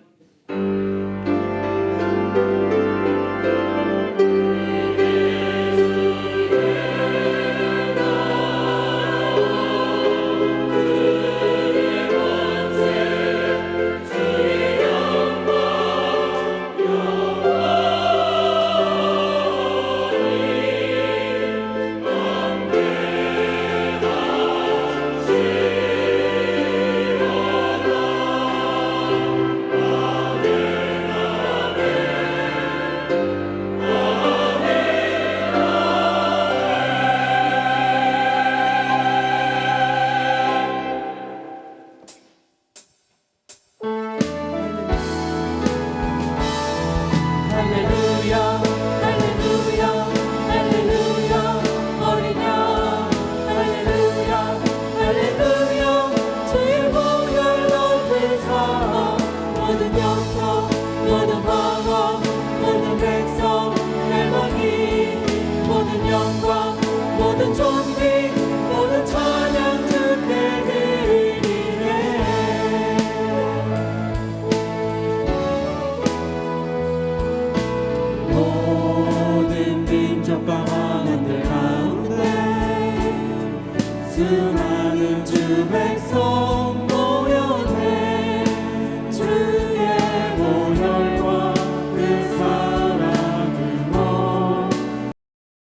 모든 민족과 왕들 가운데